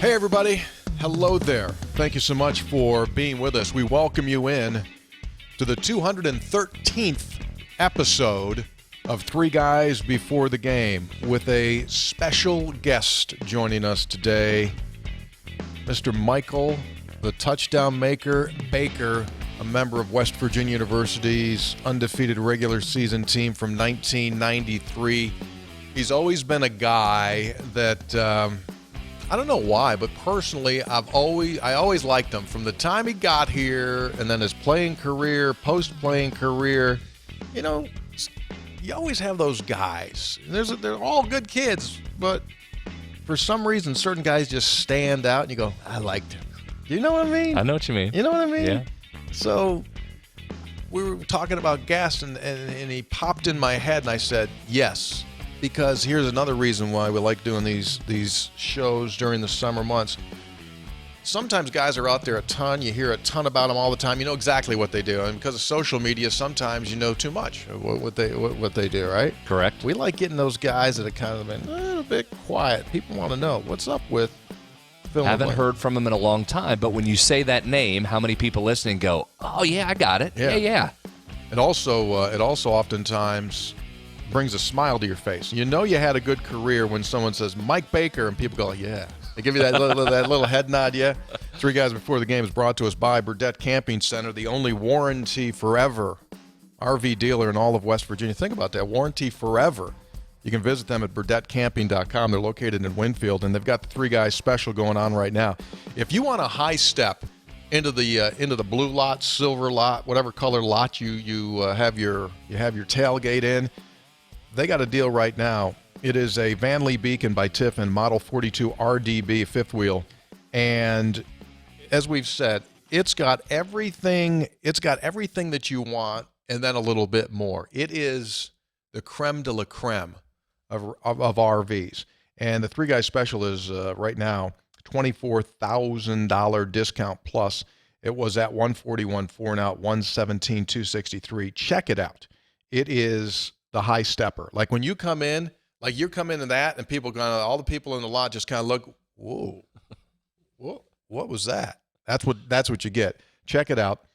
Hey, everybody. Hello there. Thank you so much for being with us. We welcome you in to the 213th episode of Three Guys Before the Game with a special guest joining us today, Mr. Michael, the touchdown maker, Baker, a member of West Virginia University's undefeated regular season team from 1993. He's always been a guy that I don't know why, but personally, I always liked him from the time he got here, and then his playing career, post-playing career. You know, you always have those guys. They're all good kids, but for some reason, certain guys just stand out, and you go, I liked him. You know what I mean? I know what you mean. You know what I mean? Yeah. So we were talking about gas, and he popped in my head, and I said, yes. Because here's another reason why we like doing these shows during the summer months. Sometimes guys are out there a ton. You hear a ton about them all the time. You know exactly what they do. And because of social media, sometimes you know too much of what they do, right? Correct. We like getting those guys that are kind of been a little bit quiet. People want to know what's up with Phil. Haven't heard from him in a long time, but when you say that name, how many people listening go, oh, yeah, I got it. Yeah. It also oftentimes brings a smile to your face. You know you had a good career when someone says Mike Baker, and people go, yeah. They give you that little head nod, yeah. Three Guys Before the Game is brought to us by Burdett Camping Center, the only warranty forever RV dealer in all of West Virginia. Think about that, warranty forever. You can visit them at burdettcamping.com. They're located in Winfield, and they've got the Three Guys special going on right now. If you want a high step into the blue lot, silver lot, whatever color lot you have your tailgate in, they got a deal right now. It is a Van Lee Beacon by Tiffin, Model 42 RDB fifth wheel. And as we've said, it's got everything that you want and then a little bit more. It is the creme de la creme of RVs. And the Three Guys special is right now $24,000 discount plus. It was at $141,400, now at $117,263. Check it out. It is the high stepper. Like when you come in, like you come into that, and all the people in the lot just kind of look, whoa, what was that? That's what you get. Check it out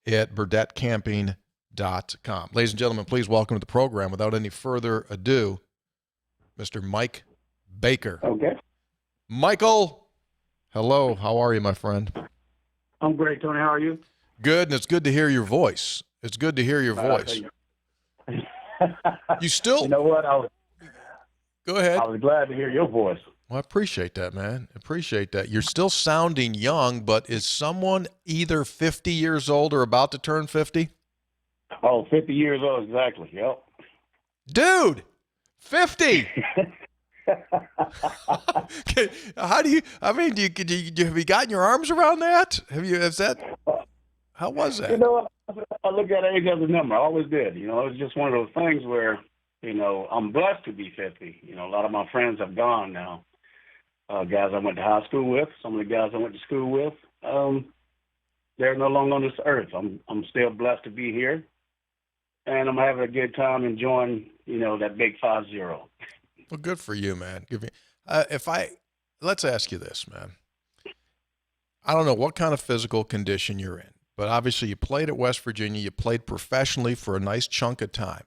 at burdettcamping.com. Ladies and gentlemen, please welcome to the program, without any further ado, Mr. Mike Baker. Okay. Michael, hello. How are you, my friend? I'm great, Tony. How are you? Good, and it's good to hear your voice. It's good to hear your voice. You still... You know what? Go ahead. I was glad to hear your voice. Well, I appreciate that, man. Appreciate that. You're still sounding young, but is someone either 50 years old or about to turn 50? Oh, 50 years old, exactly. Yep. Dude, 50. How do you? I mean, do you have you gotten your arms around that? How was that? You know, I look at age as a number. I always did. You know, it's just one of those things where, you know, I'm blessed to be 50. You know, a lot of my friends have gone now. Guys I went to high school with, some of the guys I went to school with, they're no longer on this earth. I'm still blessed to be here, and I'm having a good time enjoying, you know, that big 50. Well, good for you, man. Let's ask you this, man. I don't know what kind of physical condition you're in, but obviously you played at West Virginia. You played professionally for a nice chunk of time.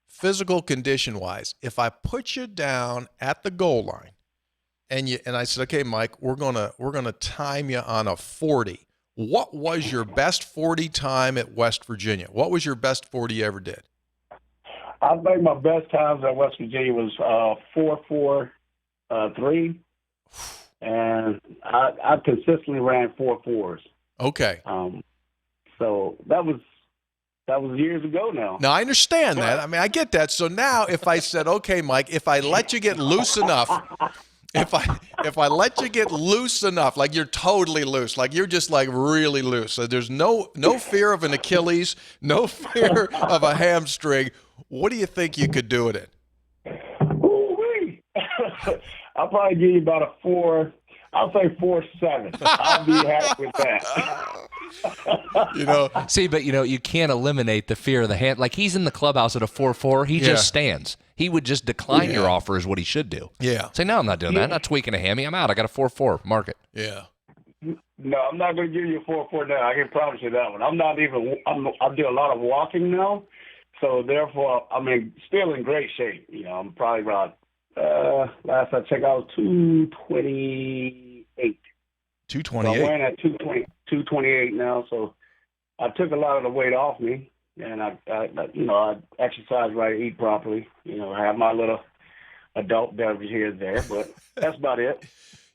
Physical condition-wise, if I put you down at the goal line and I said, okay, Mike, we're gonna time you on a 40. What was your best 40 time at West Virginia? What was your best 40 you ever did? I think my best times at West Virginia was 4.43, and I consistently ran 4.4s. Okay. So that was years ago now. Now, I understand that. I mean, I get that. So now if I said, okay, Mike, if I let you get loose enough, if I let you get loose enough, like you're totally loose, like you're just like really loose, so there's no fear of an Achilles, no fear of a hamstring, what do you think you could do it in? Ooh-wee. I'll probably give you about a 4. I'll say 4.7. I'll be happy with that. You know, see, but you can't eliminate the fear of the hand. Like he's in the clubhouse at a 4.4. He just stands. He would just decline your offer is what he should do. Yeah. Say, no, I'm not doing that. I'm not tweaking a hammy. I'm out. I got a 4-4. Mark it. Yeah. No, I'm not going to give you a 4-4 now. I can promise you that one. I do a lot of walking now, so therefore, still in great shape. I'm probably about, last I checked, I was 228. 228. So I'm weighing at 228 now, so I took a lot of the weight off me, and I exercise right, eat properly, have my little adult beverage here and there, but that's about it.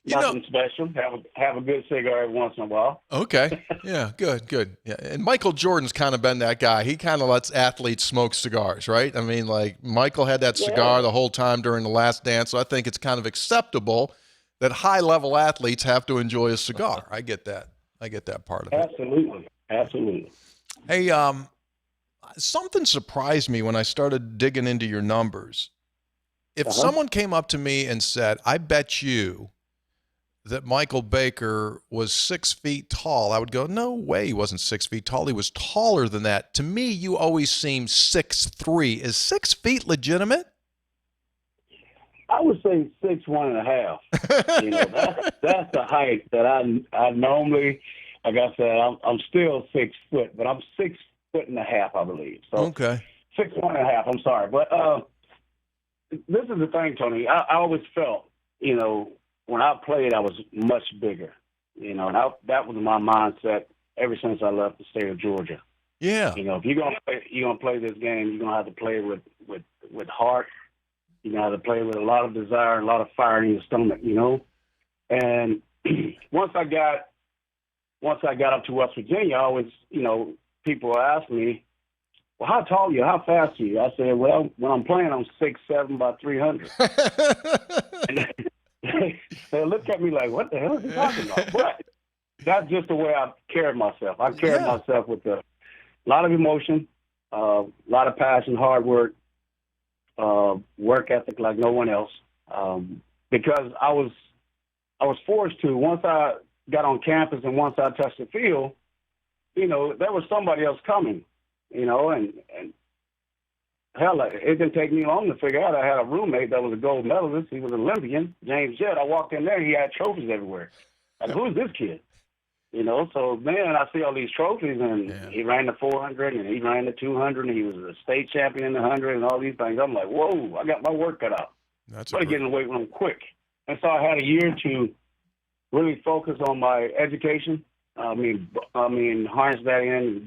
Nothing special. Have a good cigar every once in a while. Okay. Yeah, good. Yeah. And Michael Jordan's kind of been that guy. He kind of lets athletes smoke cigars, right? I mean, like Michael had that cigar the whole time during the Last Dance, so I think it's kind of acceptable that high-level athletes have to enjoy a cigar. I get that part of it. Absolutely. Hey, something surprised me when I started digging into your numbers. If someone came up to me and said, I bet you that Michael Baker was 6 feet tall, I would go, no way he wasn't 6 feet tall. He was taller than that. To me, you always seem 6'3". Is 6 feet legitimate? I would say 6'1.5". That's the height that I normally, like I said, I'm still 6 foot, but I'm 6'1.5", I believe. So okay. 6'1.5". I'm sorry, but this is the thing, Tony. I always felt, when I played, I was much bigger, and that was my mindset ever since I left the state of Georgia. Yeah. If you're gonna play this game, you're gonna have to play with heart. You're gonna have to play with a lot of desire, a lot of fire in your stomach, And once I got up to West Virginia, I always, people ask me, well, how tall are you? How fast are you? I said, well, when I'm playing, I'm 6'7", about 300. They look at me like, what the hell are you talking about? But that's just the way I carried myself. I carried myself with a lot of emotion, a lot of passion, hard work, work ethic like no one else. Because I was forced to. Once I got on campus and once I touched the field, there was somebody else coming, and hell, it didn't take me long to figure out. I had a roommate that was a gold medalist. He was an Olympian, James Jett. I walked in there, he had trophies everywhere. Like, who is this kid? So man, I see all these trophies, and he ran the 400, and he ran the 200, and he was a state champion in the 100, and all these things. I'm like, whoa, I got my work cut out. That's I get in the weight room quick. And so I had a year to really focus on my education. Harness that in and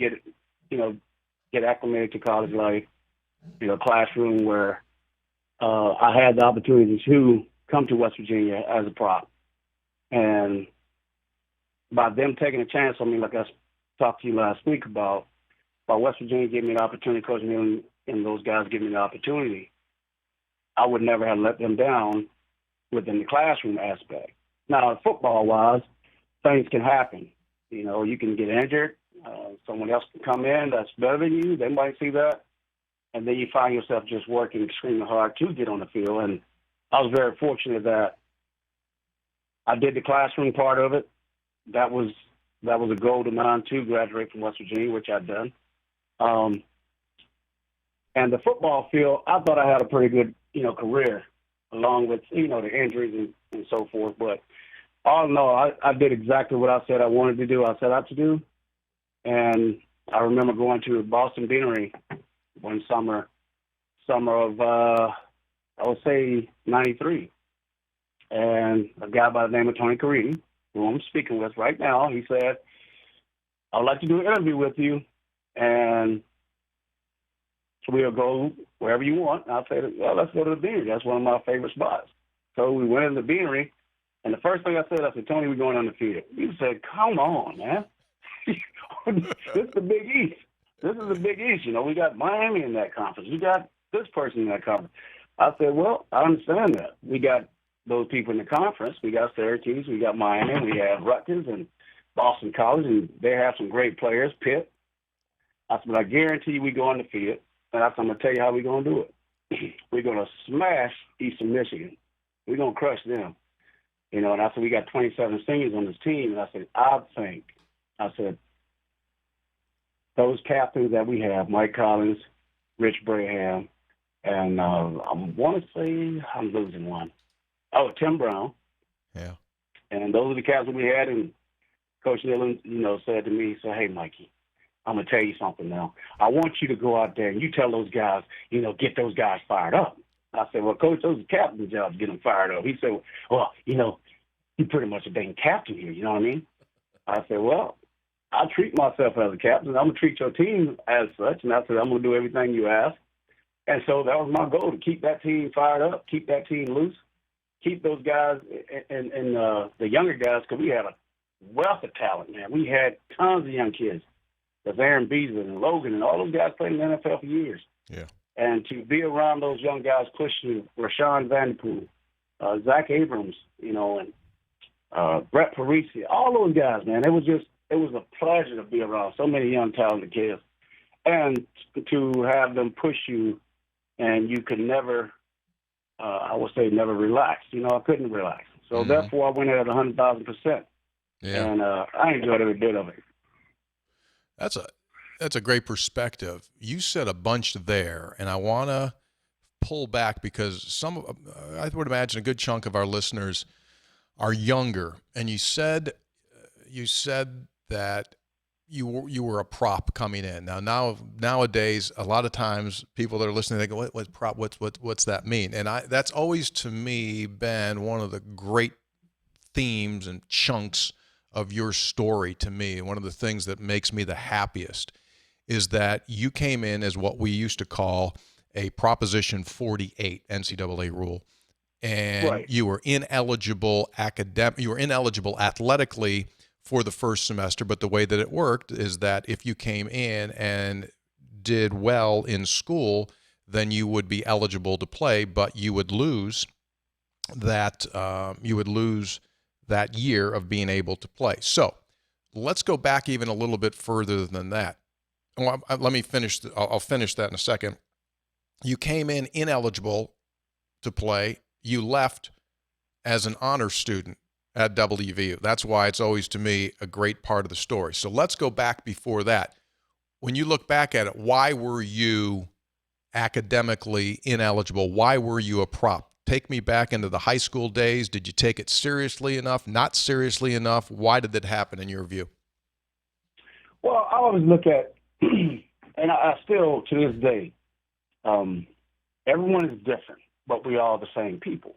get acclimated to college life. Classroom where I had the opportunity to come to West Virginia as a prop. And by them taking a chance on me, like I talked to you last week about West Virginia giving me the opportunity, Coach Neal and those guys giving me the opportunity, I would never have let them down within the classroom aspect. Now, football-wise, things can happen. You can get injured. Someone else can come in that's better than you. They might see that. And then you find yourself just working extremely hard to get on the field. And I was very fortunate that I did the classroom part of it. That was a goal of mine to graduate from West Virginia, which I've done. And the football field, I thought I had a pretty good, career, along with, the injuries and so forth. But all in all, I did exactly what I said I wanted to do, I set out to do. And I remember going to Boston Beanery one summer of, I would say, 93. And a guy by the name of Tony Caridi, who I'm speaking with right now, he said, I would like to do an interview with you, and we'll go wherever you want. And I said, well, let's go to the Beanery. That's one of my favorite spots. So we went in the Beanery, and the first thing I said, Tony, we're going undefeated. He said, come on, man. This is the Big East. This is the Big East. We got Miami in that conference. We got this person in that conference. I said, well, I understand that. We got those people in the conference. We got Syracuse. We got Miami. We have Rutgers and Boston College, and they have some great players, Pitt. I said, but I guarantee you we go undefeated. And I said, I'm going to tell you how we're going to do it. We're going to smash Eastern Michigan. We're going to crush them. And I said, we got 27 seniors on this team. And I said, those captains that we have, Mike Collins, Rich Braham, And I want to say I'm losing one. Oh, Tim Brown. Yeah. And those are the cats that we had. And Coach Dillon, said to me, "Hey, Mikey, I'm going to tell you something now. I want you to go out there and you tell those guys, get those guys fired up." I said, "Well, Coach, those are captain's jobs to get them fired up." He said, "Well, you're pretty much a dang captain here, you know what I mean?" I said, "Well, I treat myself as a captain. I'm going to treat your team as such." And I said, "I'm going to do everything you ask." And so that was my goal, to keep that team fired up, keep that team loose, keep those guys and the younger guys, because we had a wealth of talent, man. We had tons of young kids. There's Aaron Beasley and Logan and all those guys played in the NFL for years. Yeah. And to be around those young guys pushing Rashawn Vanderpool, Zach Abrams, and Brett Parisi, all those guys, man, it was a pleasure to be around so many young talented kids and to have them push you, and you could never, I would say never relax. I couldn't relax. So therefore I went at 100,000%. Yeah. And I enjoyed every bit of it. That's a great perspective. You said a bunch there, and I want to pull back because I would imagine a good chunk of our listeners are younger. And you said that you were a prop coming in. Nowadays, a lot of times people that are listening, they go, "What prop? What's that mean?" And that's always to me been one of the great themes and chunks of your story to me. One of the things that makes me the happiest is that you came in as what we used to call a Proposition 48 NCAA rule, and Right. you were ineligible athletically for the first semester. But the way that it worked is that if you came in and did well in school, then you would be eligible to play, but you would lose that year of being able to play. So let's go back even a little bit further than that. Well, let me finish. I'll finish that in a second. You came in ineligible to play. You left as an honor student at WVU. That's why it's always, to me, a great part of the story. So let's go back before that. When you look back at it, why were you academically ineligible? Why were you a prop? Take me back into the high school days. Did you take it seriously enough? Not seriously enough? Why did that happen in your view? Well, I always look at, and I still, to this day, everyone is different, but we all the same people.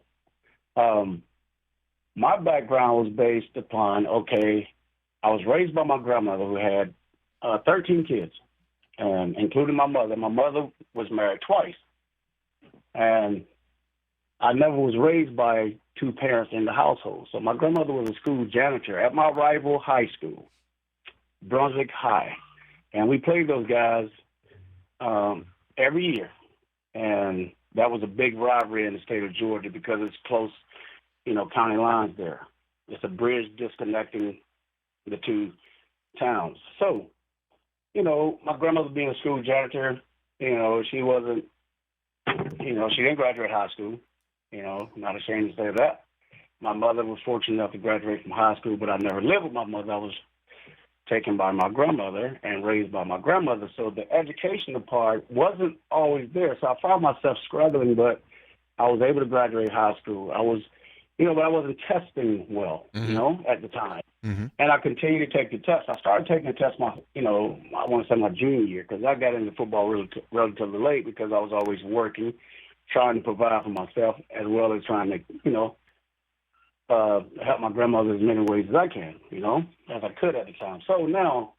My background was based upon, I was raised by my grandmother who had 13 kids, including my mother. My mother was married twice. And I never was raised by two parents in the household. So my grandmother was a school janitor at my rival high school, Brunswick High. And we played those guys every year. And that was a big rivalry in the state of Georgia because it's close, county lines there. It's a bridge disconnecting the two towns. So, my grandmother being a school janitor, she wasn't, she didn't graduate high school. Not ashamed to say that. My mother was fortunate enough to graduate from high school, but I never lived with my mother. I was taken by my grandmother and raised by my grandmother. So the educational part wasn't always there. So I found myself struggling, but I was able to graduate high school. I was, but I wasn't testing well, at the time. Mm-hmm. And I continued to take the test. I started taking the test I want to say my junior year, because I got into football relatively late because I was always working, trying to provide for myself as well as trying to, help my grandmother as many ways as I can, as I could at the time. So now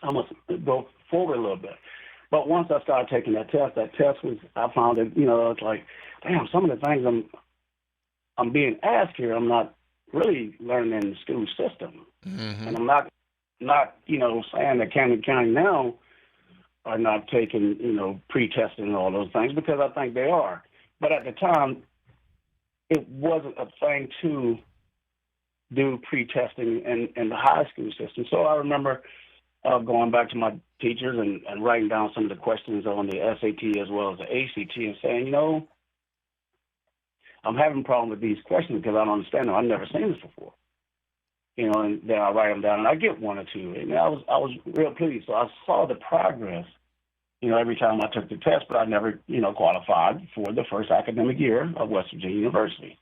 I must go forward a little bit. But once I started taking that test I found that, it's like, damn, some of the things I'm being asked here, I'm not really learning in the school system. Mm-hmm. And I'm not saying that Camden County now are not taking, pre-testing and all those things, because I think they are. But at the time, it wasn't a thing to do pre-testing in the high school system. So I remember going back to my teachers and writing down some of the questions on the SAT as well as the ACT and saying, I'm having a problem with these questions because I don't understand them. I've never seen this before. And then I write them down and I get one or two. And I was real pleased. So I saw the progress, every time I took the test, but I never, qualified for the first academic year of West Virginia University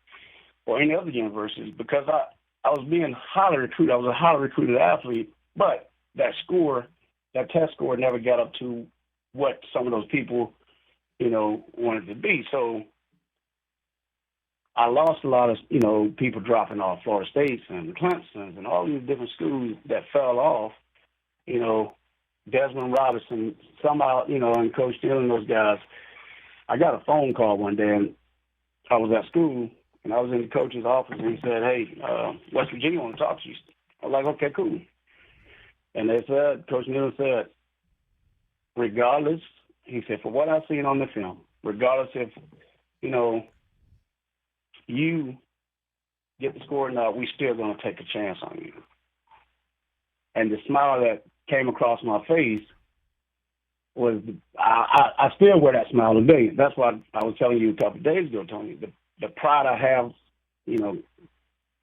or any other universities because I was being highly recruited. I was a highly recruited athlete, but that test score never got up to what some of those people, wanted to be. So I lost a lot of, people dropping off, Florida States and Clemson's and all these different schools that fell off, Desmond Robinson, somehow, and Coach Steele and those guys. I got a phone call one day, and I was at school, and I was in the coach's office, and he said, hey, West Virginia want to talk to you. I was like, okay, cool. And they said, Coach Neal said, regardless, he said, for what I've seen on the film, regardless if, you get the score or not, we still going to take a chance on you. And the smile that came across my face was, I still wear that smile today. That's why I was telling you a couple of days ago, Tony, the pride I have,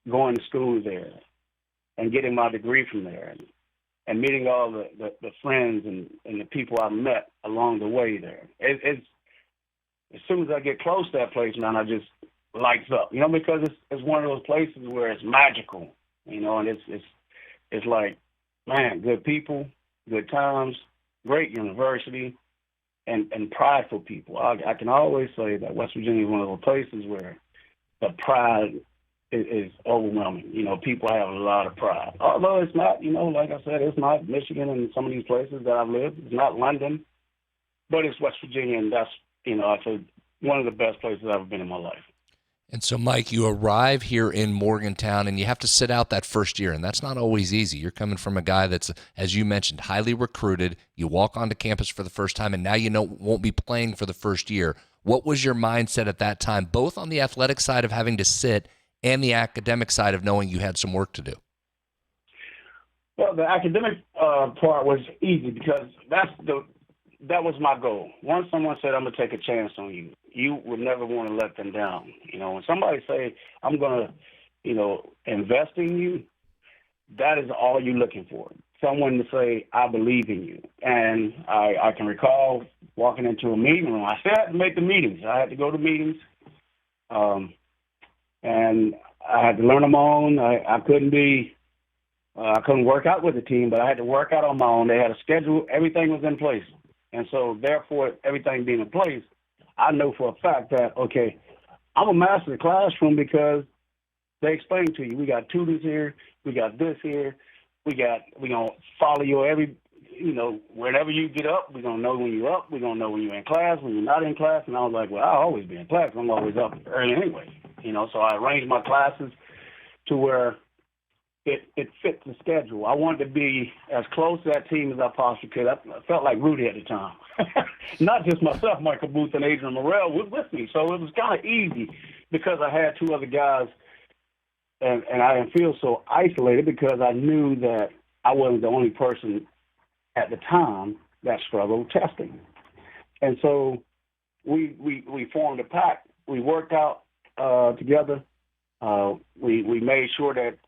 going to school there and getting my degree from there and meeting all the friends and the people I've met along the way there. It's as soon as I get close to that place, man, I just lights up, because it's one of those places where it's magical, and it's like, man, good people, good times, great university, and prideful people. I can always say that West Virginia is one of those places where the pride is overwhelming. People have a lot of pride. Although it's not, like I said, it's not Michigan and some of these places that I've lived. It's not London, but it's West Virginia, and that's, I say one of the best places I've ever been in my life. And so, Mike, you arrive here in Morgantown, and you have to sit out that first year, and that's not always easy. You're coming from a guy that's, as you mentioned, highly recruited. You walk onto campus for the first time, and now won't be playing for the first year. What was your mindset at that time, both on the athletic side of having to sit and the academic side of knowing you had some work to do? Well, the academic part was easy because that was my goal. Once someone said, I'm going to take a chance on you, you would never want to let them down. When somebody say, I'm going to, invest in you, that is all you're looking for. Someone to say, I believe in you. And I can recall walking into a meeting room. I still had to make the meetings. I had to go to meetings. And I had to learn on my own. I couldn't work out with the team, but I had to work out on my own. They had a schedule. Everything was in place. And so, therefore, everything being in place, I know for a fact that, okay, I'm a master of the classroom because they explain to you, we got tutors here, we got this here, we're going to follow you whenever you get up, we're going to know when you're up, we're going to know when you're in class, when you're not in class. And I was like, well, I'll always be in class. I'm always up early anyway. So I arranged my classes to where it fit the schedule. I wanted to be as close to that team as I possibly could. I felt like Rudy at the time. Not just myself, Michael Booth and Adrian Morrell was with me. So it was kind of easy because I had two other guys, and I didn't feel so isolated because I knew that I wasn't the only person at the time that struggled testing. And so we formed a pack. We worked out together. We made sure that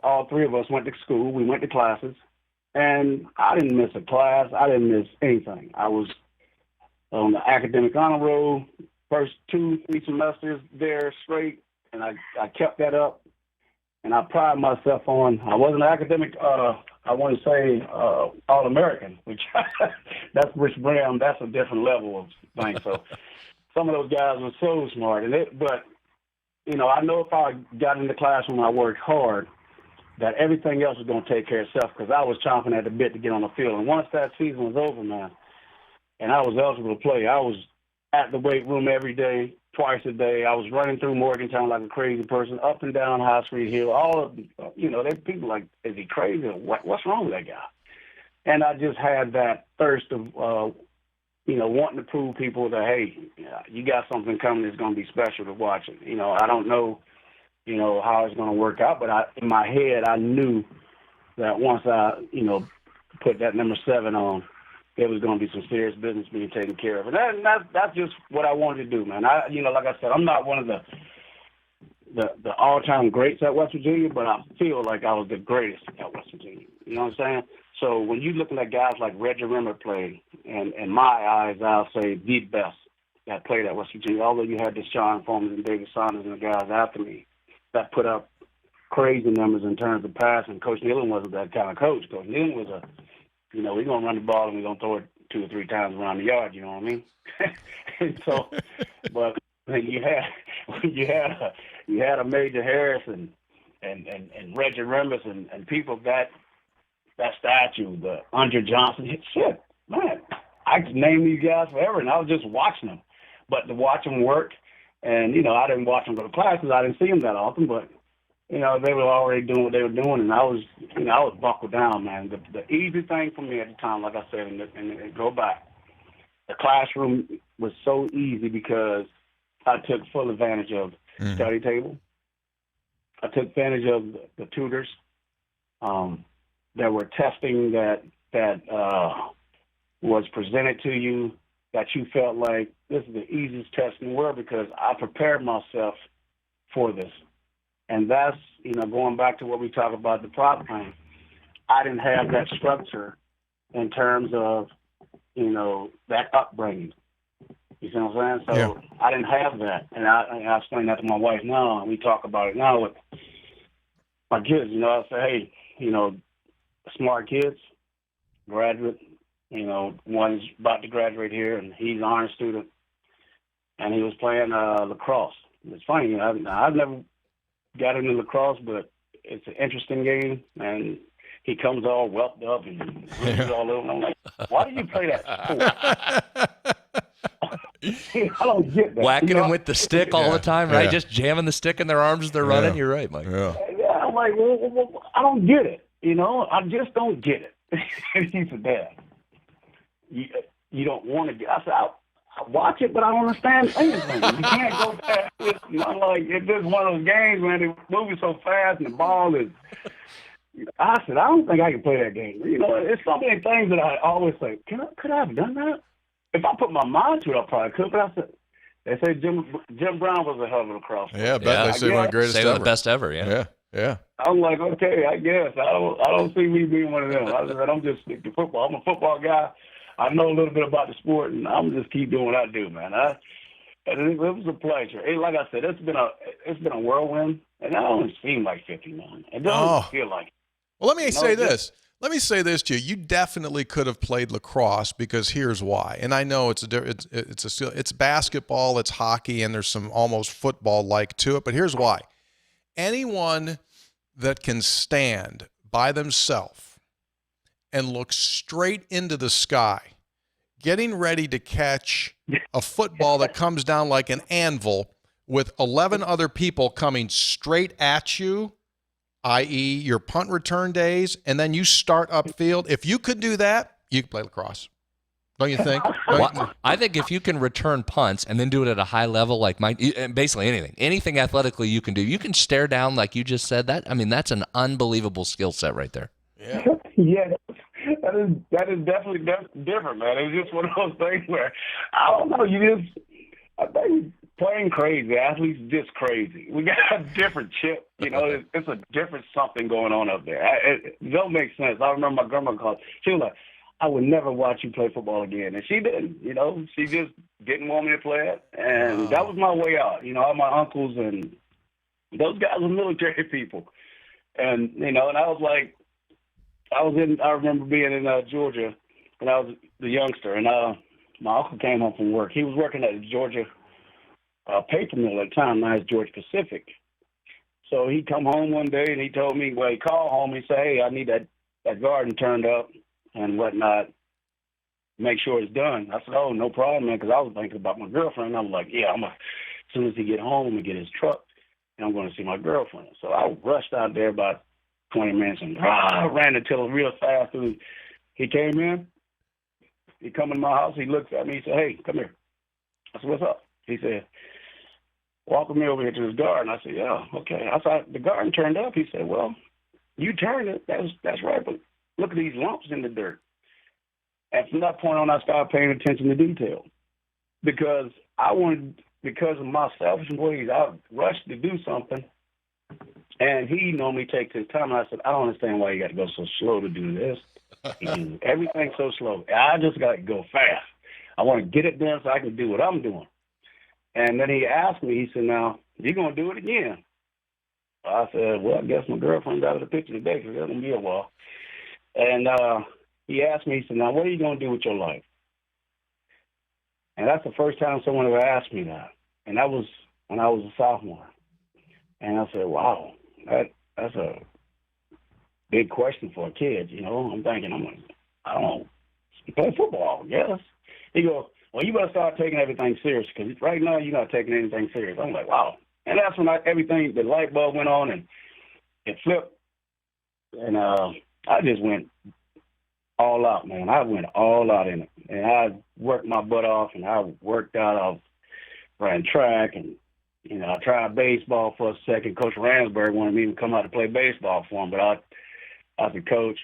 all three of us went to school. We went to classes, and I didn't miss a class. I didn't miss anything. I was on the academic honor roll first 2-3 semesters there straight, and I kept that up. And I pride myself on, I wasn't an academic, I want to say All-American, which that's Rich Brown. That's a different level of things. So some of those guys were so smart. But I know if I got in the classroom and I worked hard, that everything else was going to take care of itself because I was chomping at the bit to get on the field. And once that season was over, man, and I was eligible to play, I was at the weight room every day, twice a day. I was running through Morgantown like a crazy person, up and down High Street Hill. All of, there's people like, is he crazy? What's wrong with that guy? And I just had that thirst of, wanting to prove people that, hey, you got something coming that's going to be special to watch it. I don't know, how it's going to work out, but in my head, I knew that once I, put that number 7 on, there was going to be some serious business being taken care of. And that's just what I wanted to do, man. Like I said, I'm not one of the all-time greats at West Virginia, but I feel like I was the greatest at West Virginia. You know what I'm saying? So when you're looking at guys like Reggie Rimmer play, and in my eyes, I'll say the best that played at West Virginia, although you had Deshaun Foreman and David Saunders and the guys after me that put up crazy numbers in terms of passing. Coach Nealon wasn't that kind of coach. Coach Nealon was we're going to run the ball and we're going to throw it 2 or 3 times around the yard, you know what I mean? And so, but you had a Major Harris and Reggie Remus and people that statue, the Andre Johnson. Shit, man, I could name these guys forever, and I was just watching them. But to watch them work, and, I didn't watch them go to classes. I didn't see them that often, but, they were already doing what they were doing, and I was buckled down, man. The easy thing for me at the time, like I said, and go back, the classroom was so easy because I took full advantage of the study table. I took advantage of the tutors. There were testing that was presented to you that you felt like this is the easiest test in the world because I prepared myself for this. And that's, going back to what we talk about the prop plan, I didn't have that structure in terms of, that upbringing. You see what I'm saying? So yeah. I didn't have that. And I explain that to my wife now, and we talk about it now with my kids. I say, hey, smart kids, graduate, one's about to graduate here, and he's an honor student, and he was playing lacrosse. It's funny, I've never got into lacrosse, but it's an interesting game, and he comes all whelped up and runs all over. I'm like, why do you play that sport? I don't get that. Whacking them with the stick all the time, right? Yeah. Just jamming the stick in their arms as they're running. You're right, Mike. Yeah. I'm like, well, I don't get it. I just don't get it. He said, Dad, you don't want to get. I said, I watch it, but I don't understand anything. You can't go past this. I'm like, it's just one of those games, man. They're moving so fast, and the ball is. I said, I don't think I can play that game. It's so many things that I always say, could I have done that? If I put my mind to it, I probably could. But I said, they say Jim Brown was a hell of a lacrosse player. Yeah, they say one of the greatest Say ever. the best ever, yeah. Yeah. I'm like, okay, I guess. I don't see me being one of them. I said, I'm just stick to football. I'm a football guy. I know a little bit about the sport, and I'm just keep doing what I do, man. It was a pleasure. Like I said, it's been a whirlwind, and I don't seem like 59. It doesn't feel like it. Well, let me say this. Let me say this to you. You definitely could have played lacrosse because here's why. And I know it's basketball, it's hockey, and there's some almost football-like to it. But here's why. Anyone that can stand by themselves and look straight into the sky, getting ready to catch a football that comes down like an anvil with 11 other people coming straight at you, i.e. your punt return days, and then you start upfield. If you could do that, you could play lacrosse. Don't you think? I think if you can return punts and then do it at a high level, like Mike, basically anything athletically you can do. You can stare down, like you just said. That's an unbelievable skill set right there. Yeah. Yeah, that is definitely different, man. It's just one of those things where I don't know. I think playing crazy, athletes just crazy. We got a different chip, It's a different something going on up there. It don't make sense. I remember my grandma called. She was like, I would never watch you play football again. And she didn't, She just didn't want me to play it. And that was my way out. All my uncles and those guys were military people. And, and I was like, I remember being in Georgia when I was the youngster. And my uncle came home from work. He was working at the Georgia paper mill at the time. Now it's Georgia Pacific. So he come home one day and he told me, he called home. He said, hey, I need that garden turned up and whatnot, make sure it's done. I said, oh, no problem, man, because I was thinking about my girlfriend. I was like, yeah, as soon as he get home, I'm going to get his truck, and I'm going to see my girlfriend. So I rushed out there about 20 minutes and ran until real fast. He came in. He come in my house. He looks at me. He said, hey, come here. I said, what's up? He said, walk me over here to his garden. I said, yeah, okay. I said, the garden turned up. He said, well, you turned it. That's right, but look at these lumps in the dirt. And from that point on, I started paying attention to detail because because of my selfish ways, I rushed to do something, and he normally takes his time. And I said, I don't understand why you got to go so slow to do this. Everything's so slow. I just got to go fast. I want to get it done so I can do what I'm doing. And then he asked me, he said, now, you going to do it again? I said, well, I guess my girlfriend's out of the picture today because it's going to be a while. And he asked me, he said, now, what are you going to do with your life? And that's the first time someone ever asked me that. And that was when I was a sophomore. And I said, wow, that's a big question for a kid, you know. I'm thinking, I don't know, play football, I guess. He goes, well, you better start taking everything serious because right now you're not taking anything serious. I'm like, wow. And that's when everything, the light bulb went on and it flipped. And I just went all out, man. I went all out in it. And I worked my butt off and I worked out. I ran track and, you know, I tried baseball for a second. Coach Ransburg wanted me to come out to play baseball for him, but I said, Coach,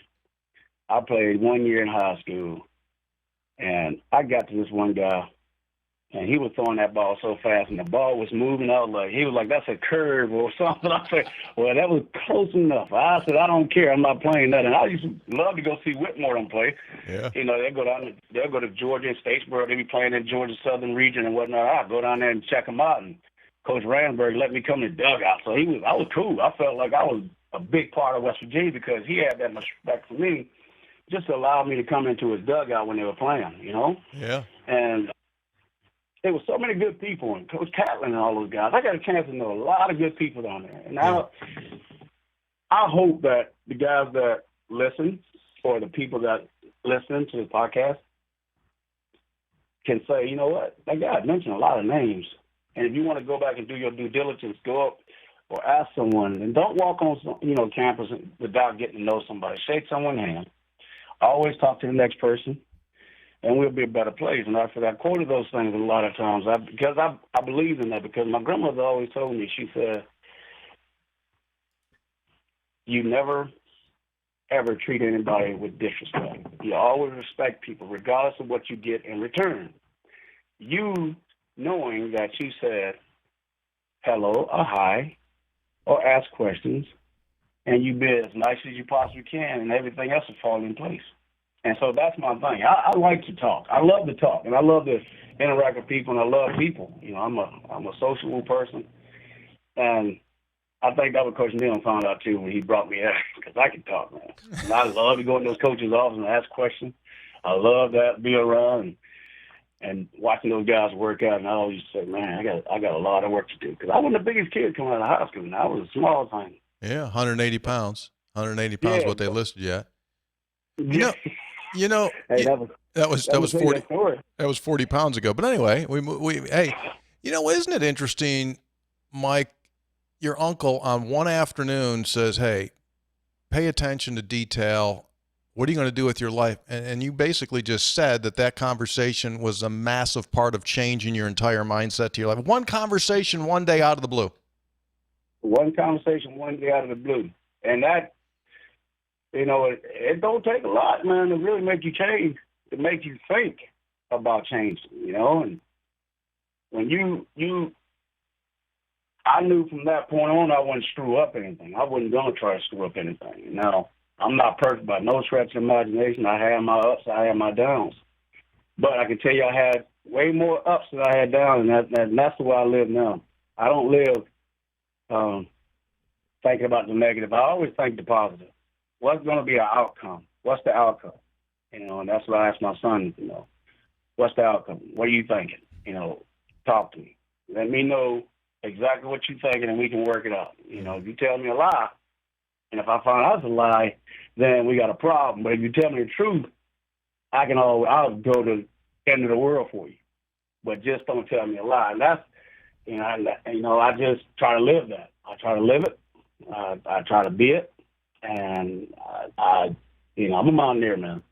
I played 1 year in high school, and I got to this one guy, and he was throwing that ball so fast, and the ball was moving out like, he was like, that's a curve or something. I said, well, that was close enough. I said, I don't care. I'm not playing that. And I used to love to go see Whitmore them play. Yeah. You know, they'll go to Georgia and Statesboro. They'll be playing in Georgia Southern region and whatnot. I'd go down there and check them out, and Coach Ransburg let me come to the dugout. So I was cool. I felt like I was a big part of West Virginia because he had that much respect for me, just to allow me to come into his dugout when they were playing, you know? Yeah. And there were so many good people, and Coach Catlin and all those guys. I got a chance to know a lot of good people down there. And I hope that the guys that listen or the people that listen to the podcast can say, you know what, that guy mentioned a lot of names. And if you want to go back and do your due diligence, go up or ask someone, and don't walk on, campus without getting to know somebody. Shake someone's hand. Always talk to the next person, and we'll be a better place. And I quoted those things a lot of times because I believe in that, because my grandmother always told me, she said, you never, ever treat anybody with disrespect. You always respect people, regardless of what you get in return. You knowing that you said hello or hi or ask questions, and you be as nice as you possibly can, and everything else will fall in place. And so that's my thing. I like to talk. I love to talk, and I love to interact with people, and I love people. You know, I'm a sociable person, and I think that was Coach Neal found out too when he brought me out, because I can talk, man. And I love to go in those coaches' offices and ask questions. I love that, be around and watching those guys work out. And I always say, man, I got a lot of work to do, because I wasn't the biggest kid coming out of high school. And I was a small thing. Yeah, 180 pounds. 180 pounds, what they listed you at. Yeah. You know, hey, that was 40. That was 40 pounds ago. But anyway, hey, you know, isn't it interesting, Mike? Your uncle on one afternoon says, "Hey, pay attention to detail. What are you going to do with your life?" And you basically just said that conversation was a massive part of changing your entire mindset to your life. One conversation, one day out of the blue. One conversation, one day out of the blue. And that, you know, it don't take a lot, man, to really make you change, to make you think about change, you know. And when I knew from that point on I wouldn't screw up anything. I wasn't going to try to screw up anything. Now, I'm not perfect by no stretch of imagination. I had my ups, I had my downs. But I can tell you I had way more ups than I had downs, and that's the way I live now. I don't live thinking about the negative. I always think the positive. What's going to be our outcome? What's the outcome? You know, and that's what I asked my son, you know, what's the outcome? What are you thinking? You know, talk to me. Let me know exactly what you're thinking, and we can work it out. You know, if you tell me a lie, and if I find out it's a lie, then we got a problem. But if you tell me the truth, I'll go to the end of the world for you. But just don't tell me a lie. And that's, I just try to live that. I try to live it. I try to be it. And I'm a mountaineer, man.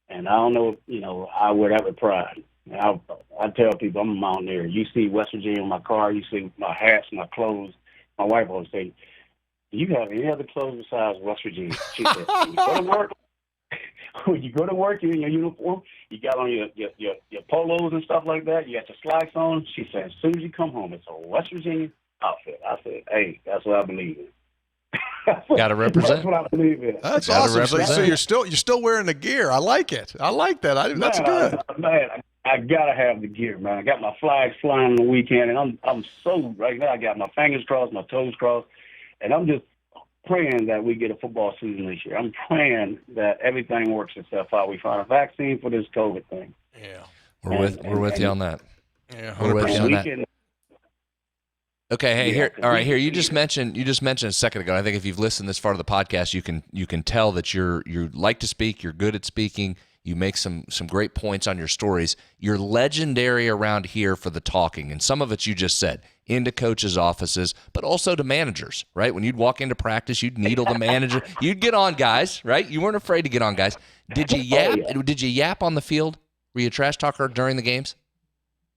And I don't know, I wear that with pride. And I tell people I'm a mountaineer. You see West Virginia in my car, you see my hats, my clothes. My wife always say, "Do you have any other clothes besides West Virginia?" She said, when you go to work, you're in your uniform, you got on your polos and stuff like that, you got your slacks on. She said, as soon as you come home, it's a West Virginia outfit. I said, hey, that's what I believe in. Got to represent. That's what I believe in. That's Gotta awesome. So represent. you're still wearing the gear. I like it. I like that. That's good. Man, I gotta have the gear, man. I got my flags flying on the weekend, and I'm so right now. I got my fingers crossed, my toes crossed, and I'm just praying that we get a football season this year. I'm praying that everything works itself out. We find a vaccine for this COVID thing. Yeah. We're with you on that. Yeah. We're with you on that. Can, Okay, hey, Yeah, here. 'cause All right, we- here. You just mentioned a second ago. I think if you've listened this far to the podcast, you can tell that you like to speak. You're good at speaking. You make some great points on your stories. You're legendary around here for the talking, and some of it you just said into coaches' offices, but also to managers. Right? When you'd walk into practice, you'd needle the manager. You'd get on guys. Right? You weren't afraid to get on guys. Did you yap? yeah. Did you yap on the field? Were you a trash talker during the games?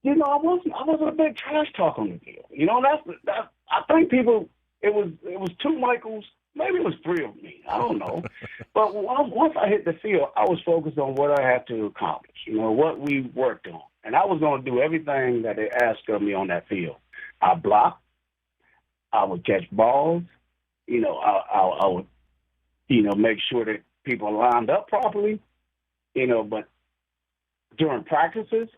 You know, I wasn't a big trash talk on the field. You know, that's I think people it was two Michaels, maybe it was three of me. I don't know. But once I hit the field, I was focused on what I had to accomplish. You know, what we worked on, and I was going to do everything that they asked of me on that field. I blocked. I would catch balls. You know, I would, you know, make sure that people lined up properly. You know, but during practices,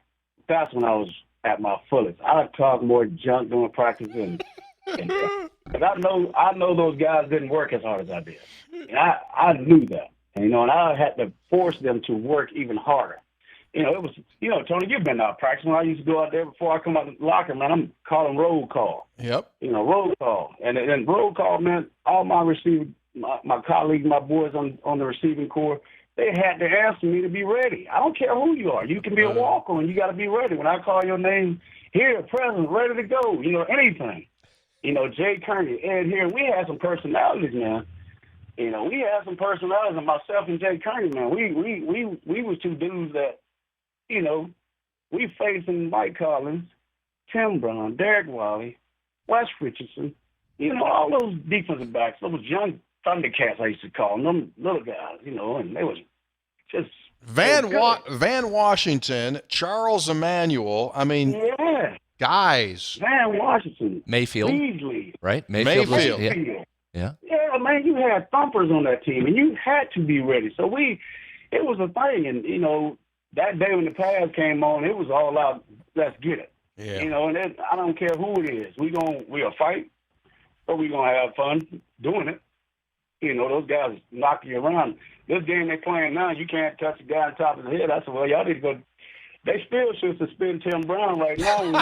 that's when I was at my fullest. I talk more junk during practice but I know those guys didn't work as hard as I did. And I knew that. And, you know, and I had to force them to work even harder. You know, it was, you know, Tony, you've been out practicing. When I used to go out there before I come out of the locker, man, I'm calling roll call. Yep. You know, roll call. And roll call meant all my my colleagues, my boys on the receiving corps, they had to ask me to be ready. I don't care who you are. You can be a walk-on, and you got to be ready. When I call your name, here, present, ready to go, you know, anything. You know, Jay Kearney, Ed here, we had some personalities, man. You know, we had some personalities, and myself and Jay Kearney, man, we was two dudes that, you know, we facing Mike Collins, Tim Brown, Derek Wiley, Wes Richardson, you know, all those defensive backs, those young Thundercats, I used to call them, them little guys, you know, and they was just Van Washington, Charles Emmanuel. I mean, yeah, guys. Van Washington, Mayfield, Beasley, right? Mayfield. Yeah. Yeah, man, you had thumpers on that team, and you had to be ready. So it was a thing, and you know, that day when the pass came on, it was all out. Let's get it. Yeah. You know, and I don't care who it is. We'll fight, but we gonna have fun doing it. You know, those guys knock you around. This game they playing now, you can't touch the guy on top of the head. I said, well, y'all need to go. They still should suspend Tim Brown right now when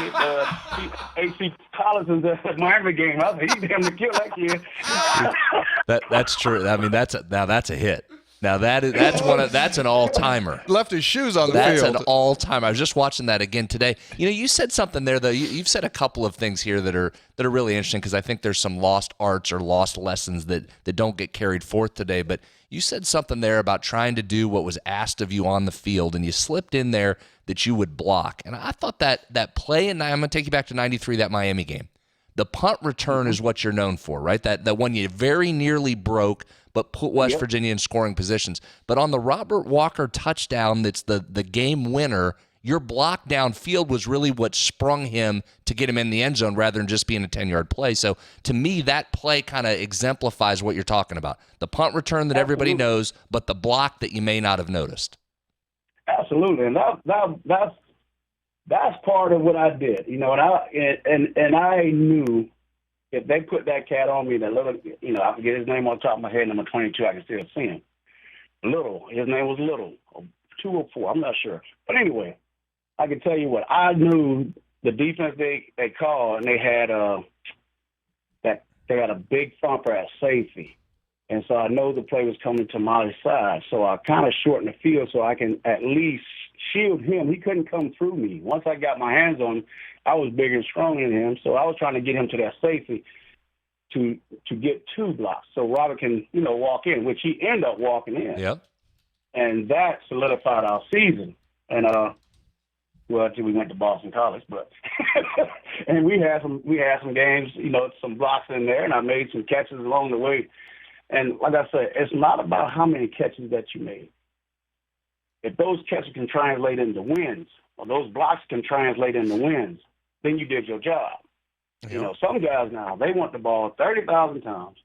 AC Collins in the Miami game. I said, he's damn to kill that kid. That's true. I mean, that's a hit. Now that's an all-timer. Left his shoes on the That's field. an all-timer. I was just watching that again today. You know, you said something there though. You've said a couple of things here that are really interesting because I think there's some lost arts or lost lessons that don't get carried forth today. But you said something there about trying to do what was asked of you on the field, and you slipped in there that you would block. And I thought that play, and I'm going to take you back to '93, that Miami game. The punt return is what you're known for, right? That one you very nearly broke, but put West Virginia in scoring positions. But on the Robert Walker touchdown, that's the game winner, your block downfield was really what sprung him to get him in the end zone rather than just being a 10-yard play. So to me, that play kind of exemplifies what you're talking about. The punt return that everybody knows, but the block that you may not have noticed. Absolutely, and that's part of what I did. You know, and I knew if they put that cat on me, that little, you know, I forget his name on top of my head, number 22, I can still see him. Little, his name was Little, 2 or 4, I'm not sure. But anyway, I can tell you what, I knew the defense they called, and they had a big thumper at safety. And so I know the play was coming to my side. So I kind of shortened the field so I can at least shield him. He couldn't come through me. Once I got my hands on him, I was bigger and stronger than him. So I was trying to get him to that safety to get 2 blocks so Robert can, you know, walk in, which he ended up walking in. Yep. And that solidified our season. And well, until we went to Boston College, but and we had some games, you know, some blocks in there, and I made some catches along the way. And like I said, it's not about how many catches that you made. If those catches can translate into wins, or those blocks can translate into wins, then you did your job. Yep. You know, some guys now, they want the ball 30,000 times,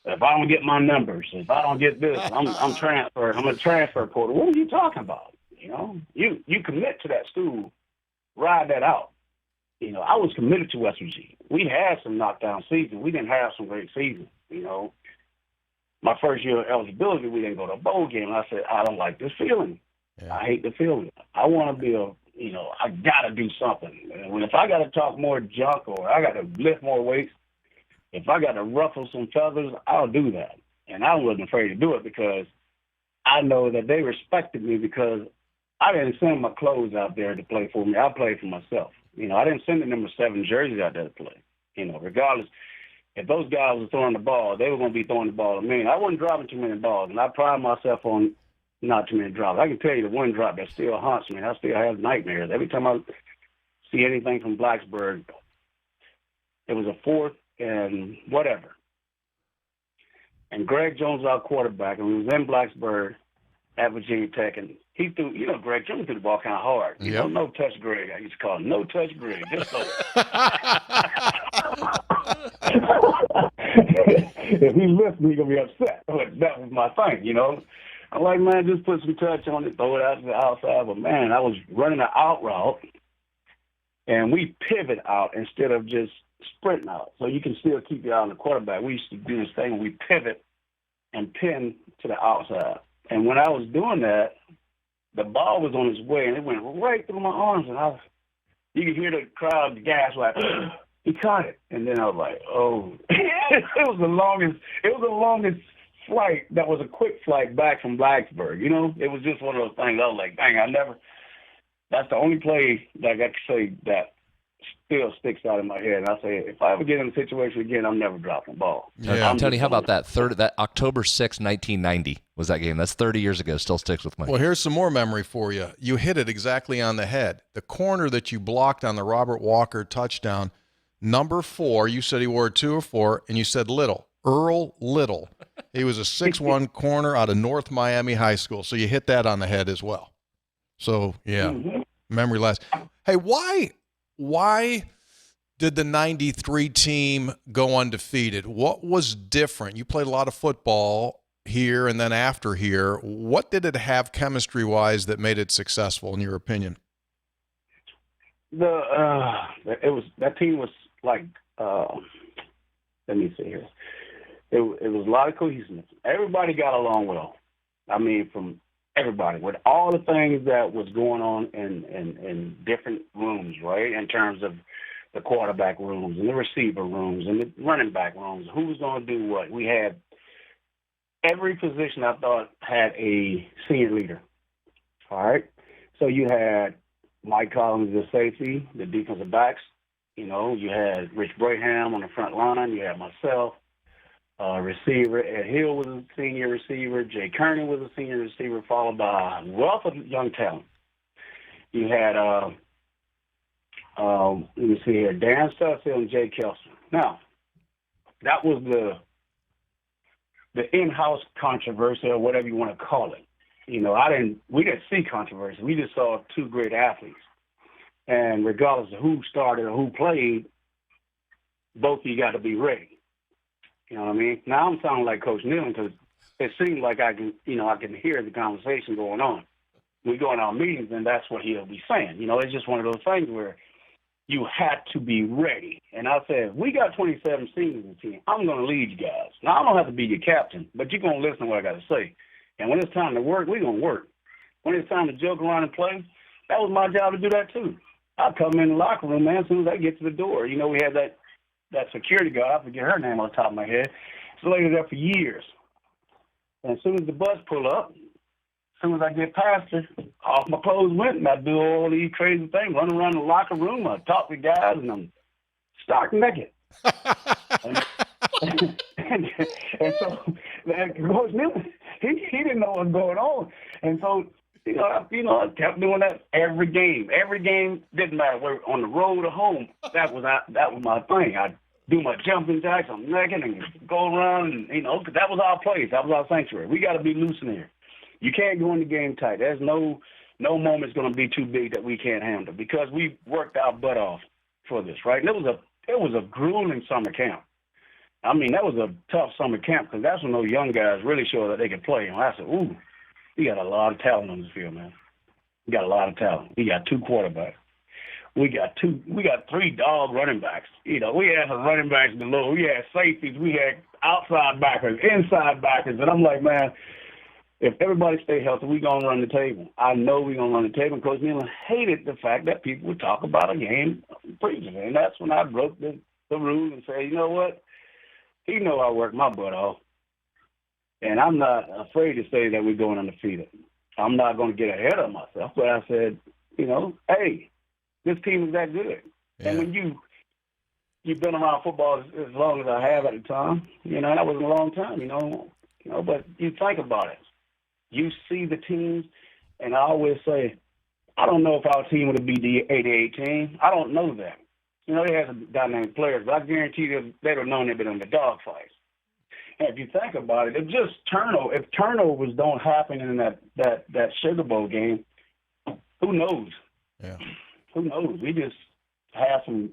If I don't get my numbers, if I don't get this, I'm transferred. I'm a transfer portal. What are you talking about? You know, you commit to that school, ride that out. You know, I was committed to West Virginia. We had some knockdown seasons. We didn't have some great seasons. You know, my first year of eligibility, we didn't go to a bowl game. And I said, I don't like this feeling. Yeah. I hate the feeling. I want to be I got to do something. And if I got to talk more junk or I got to lift more weights, if I got to ruffle some feathers, I'll do that. And I wasn't afraid to do it because I know that they respected me because I didn't send my clothes out there to play for me. I played for myself. You know, I didn't send the number 7 jerseys out there to play. You know, regardless, if those guys were throwing the ball, they were going to be throwing the ball at me. I wasn't dropping too many balls, and I pride myself on not too many drops. I can tell you the one drop that still haunts me. I still have nightmares. Every time I see anything from Blacksburg, it was a 4th and whatever. And Greg Jones was our quarterback, and we was in Blacksburg at Virginia Tech, and he threw, Greg Jones threw the ball kind of hard. You know, no touch Greg. I used to call him no touch Greg. Just so. If he listens, he's going to be upset. But that was my thing, you know. I'm like, man, just put some touch on it, throw it out to the outside. But, man, I was running an out route, and we pivot out instead of just sprinting out. So you can still keep your eye on the quarterback. We used to do this thing where we pivot and pin to the outside. And when I was doing that, the ball was on its way, and it went right through my arms. And you could hear the crowd gasp like, he caught it. And then I was like, oh. It was the longest flight that was a quick flight back from Blacksburg. You know, it was just one of those things. I was like, dang, that's the only play that I got to say that still sticks out in my head. And I say, if I ever get in a situation again, I'm never dropping the ball. Yeah. Tony, how about that October 6, 1990 was that game? That's 30 years ago. Still sticks with me. Well, here's some more memory for you. You hit it exactly on the head. The corner that you blocked on the Robert Walker touchdown, number 4, you said he wore 2 or 4, and you said Little. Earl Little. He was a 6'1" corner out of North Miami High School. So you hit that on the head as well. So, yeah, memory lasts. Hey, why did the 93 team go undefeated? What was different? You played a lot of football here and then after here. What did it have chemistry-wise that made it successful, in your opinion? That team was like, let me see here. It was a lot of cohesiveness. Everybody got along well. I mean, from everybody, with all the things that was going on in different rooms, right, in terms of the quarterback rooms and the receiver rooms and the running back rooms, who's going to do what. We had every position, I thought, had a senior leader, all right? So you had Mike Collins, the safety, the defensive backs. You know, you had Rich Braham on the front line. You had myself. Receiver, Ed Hill was a senior receiver. Jay Kearney was a senior receiver, followed by a wealth of young talent. You had, let me see here, Dan Sudfeld and Jay Kelson. Now, that was the in-house controversy or whatever you want to call it. You know, we didn't see controversy. We just saw 2 great athletes. And regardless of who started or who played, both of you got to be ready. You know what I mean? Now I'm sounding like Coach Neal because it seems like I can hear the conversation going on. We go in our meetings and that's what he'll be saying. You know, it's just one of those things where you had to be ready. And I said, we got 27 seniors in the team. I'm going to lead you guys. Now, I don't have to be your captain, but you're going to listen to what I got to say. And when it's time to work, we're going to work. When it's time to joke around and play, that was my job to do that too. I'd come in the locker room, man, as soon as I get to the door. You know, we had that security guard, I forget her name on the top of my head. She's laid there for years. And as soon as the bus pull up, as soon as I get past her, off my clothes went, and I do all these crazy things, run around the locker room, I talk to guys, and I'm stark naked. and so, Coach Newman, he didn't know what was going on. And so, I kept doing that every game. Every game, didn't matter where, on the road or home, that was my thing. I'd do my jumping jacks, I'm naked, and go around, and, because that was our place. That was our sanctuary. We got to be loose in here. You can't go in the game tight. There's no moment's going to be too big that we can't handle because we worked our butt off for this, right? And it was a grueling summer camp. I mean, that was a tough summer camp because that's when those young guys really showed that they could play. And I said, ooh, we got a lot of talent on this field, man. We got a lot of talent. We got 2 quarterbacks. We got 3 dog running backs. You know, we had some running backs below. We had safeties. We had outside backers, inside backers. And I'm like, man, if everybody stay healthy, we going to run the table. I know we going to run the table. Coach Nealon hated the fact that people would talk about a game preaching. And that's when I broke the rules and said, you know what? He know I worked my butt off. And I'm not afraid to say that we're going undefeated. I'm not going to get ahead of myself. But I said, you know, hey, this team is that good. Yeah. And when you've been around football as long as I have at the time, you know, that was a long time, you know, but you think about it. You see the teams, and I always say, I don't know if our team would have beat the 88 team. I don't know that. You know, they had some dynamic players, but I guarantee you they would have known they'd been in the dogfights. And if you think about it, if turnovers don't happen in that Sugar Bowl game, who knows? Yeah. Who knows? We just have some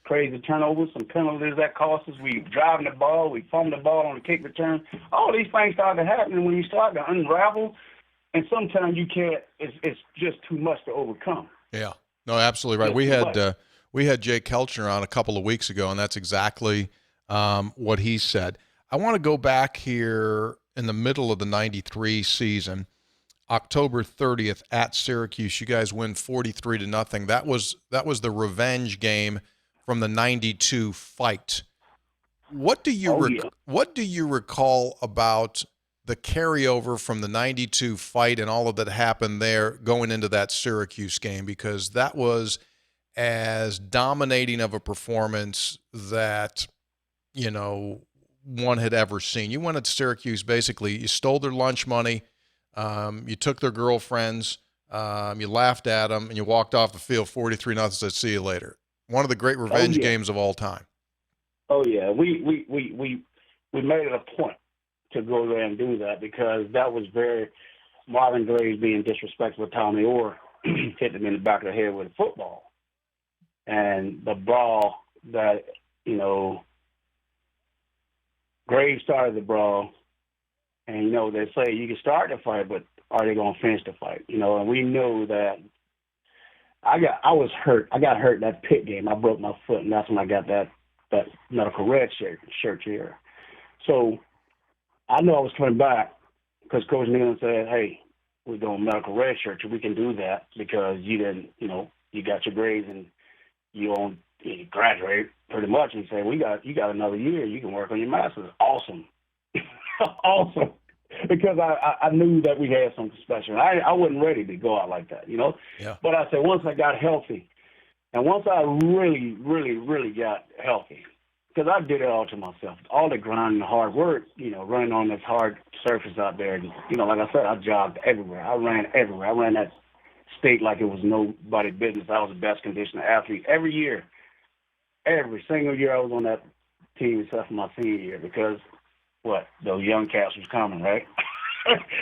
crazy turnovers, some penalties that cost us. We driving the ball, we fumble the ball on the kick return. All these things start to happen when you start to unravel, and sometimes you can't. It's just too much to overcome. Yeah. No, absolutely right. We had Jay Kelchner on a couple of weeks ago, and that's exactly what he said. I want to go back here in the middle of the 93 season, October 30th at Syracuse. You guys win 43-0. That was the revenge game from the 92 fight. What do you recall about the carryover from the 92 fight and all of that happened there going into that Syracuse game? Because that was as dominating of a performance that, you know, one had ever seen. You went to Syracuse, basically, you stole their lunch money, you took their girlfriends, you laughed at them, and you walked off the field 43-0, said, see you later. One of the great revenge games of all time. Oh, yeah. We made it a point to go there and do that because that was very Marvin Graves being disrespectful to Tommy Orr, hit him in the back of the head with a football. And the brawl that, you know, Graves started the brawl, and, you know, they say you can start the fight, but are they going to finish the fight? You know, and we know that I was hurt. I got hurt in that pit game. I broke my foot, and that's when I got that medical red shirt here. So I knew I was coming back because Coach Nealon said, hey, we're doing medical red shirt, so we can do that because you didn't, you know, you got your grades and you graduate pretty much. And he said, you got another year. You can work on your master's. Awesome. Awesome. Because I knew that we had something special. I wasn't ready to go out like that, you know. Yeah. But I said once I got healthy, and once I really, really, really got healthy, because I did it all to myself, all the grind and the hard work, you know, running on this hard surface out there. And, you know, like I said, I jogged everywhere. I ran everywhere. I ran that state like it was nobody's business. I was the best conditioned athlete every year. Every single year I was on that team except for my senior year because those young cats was coming, right?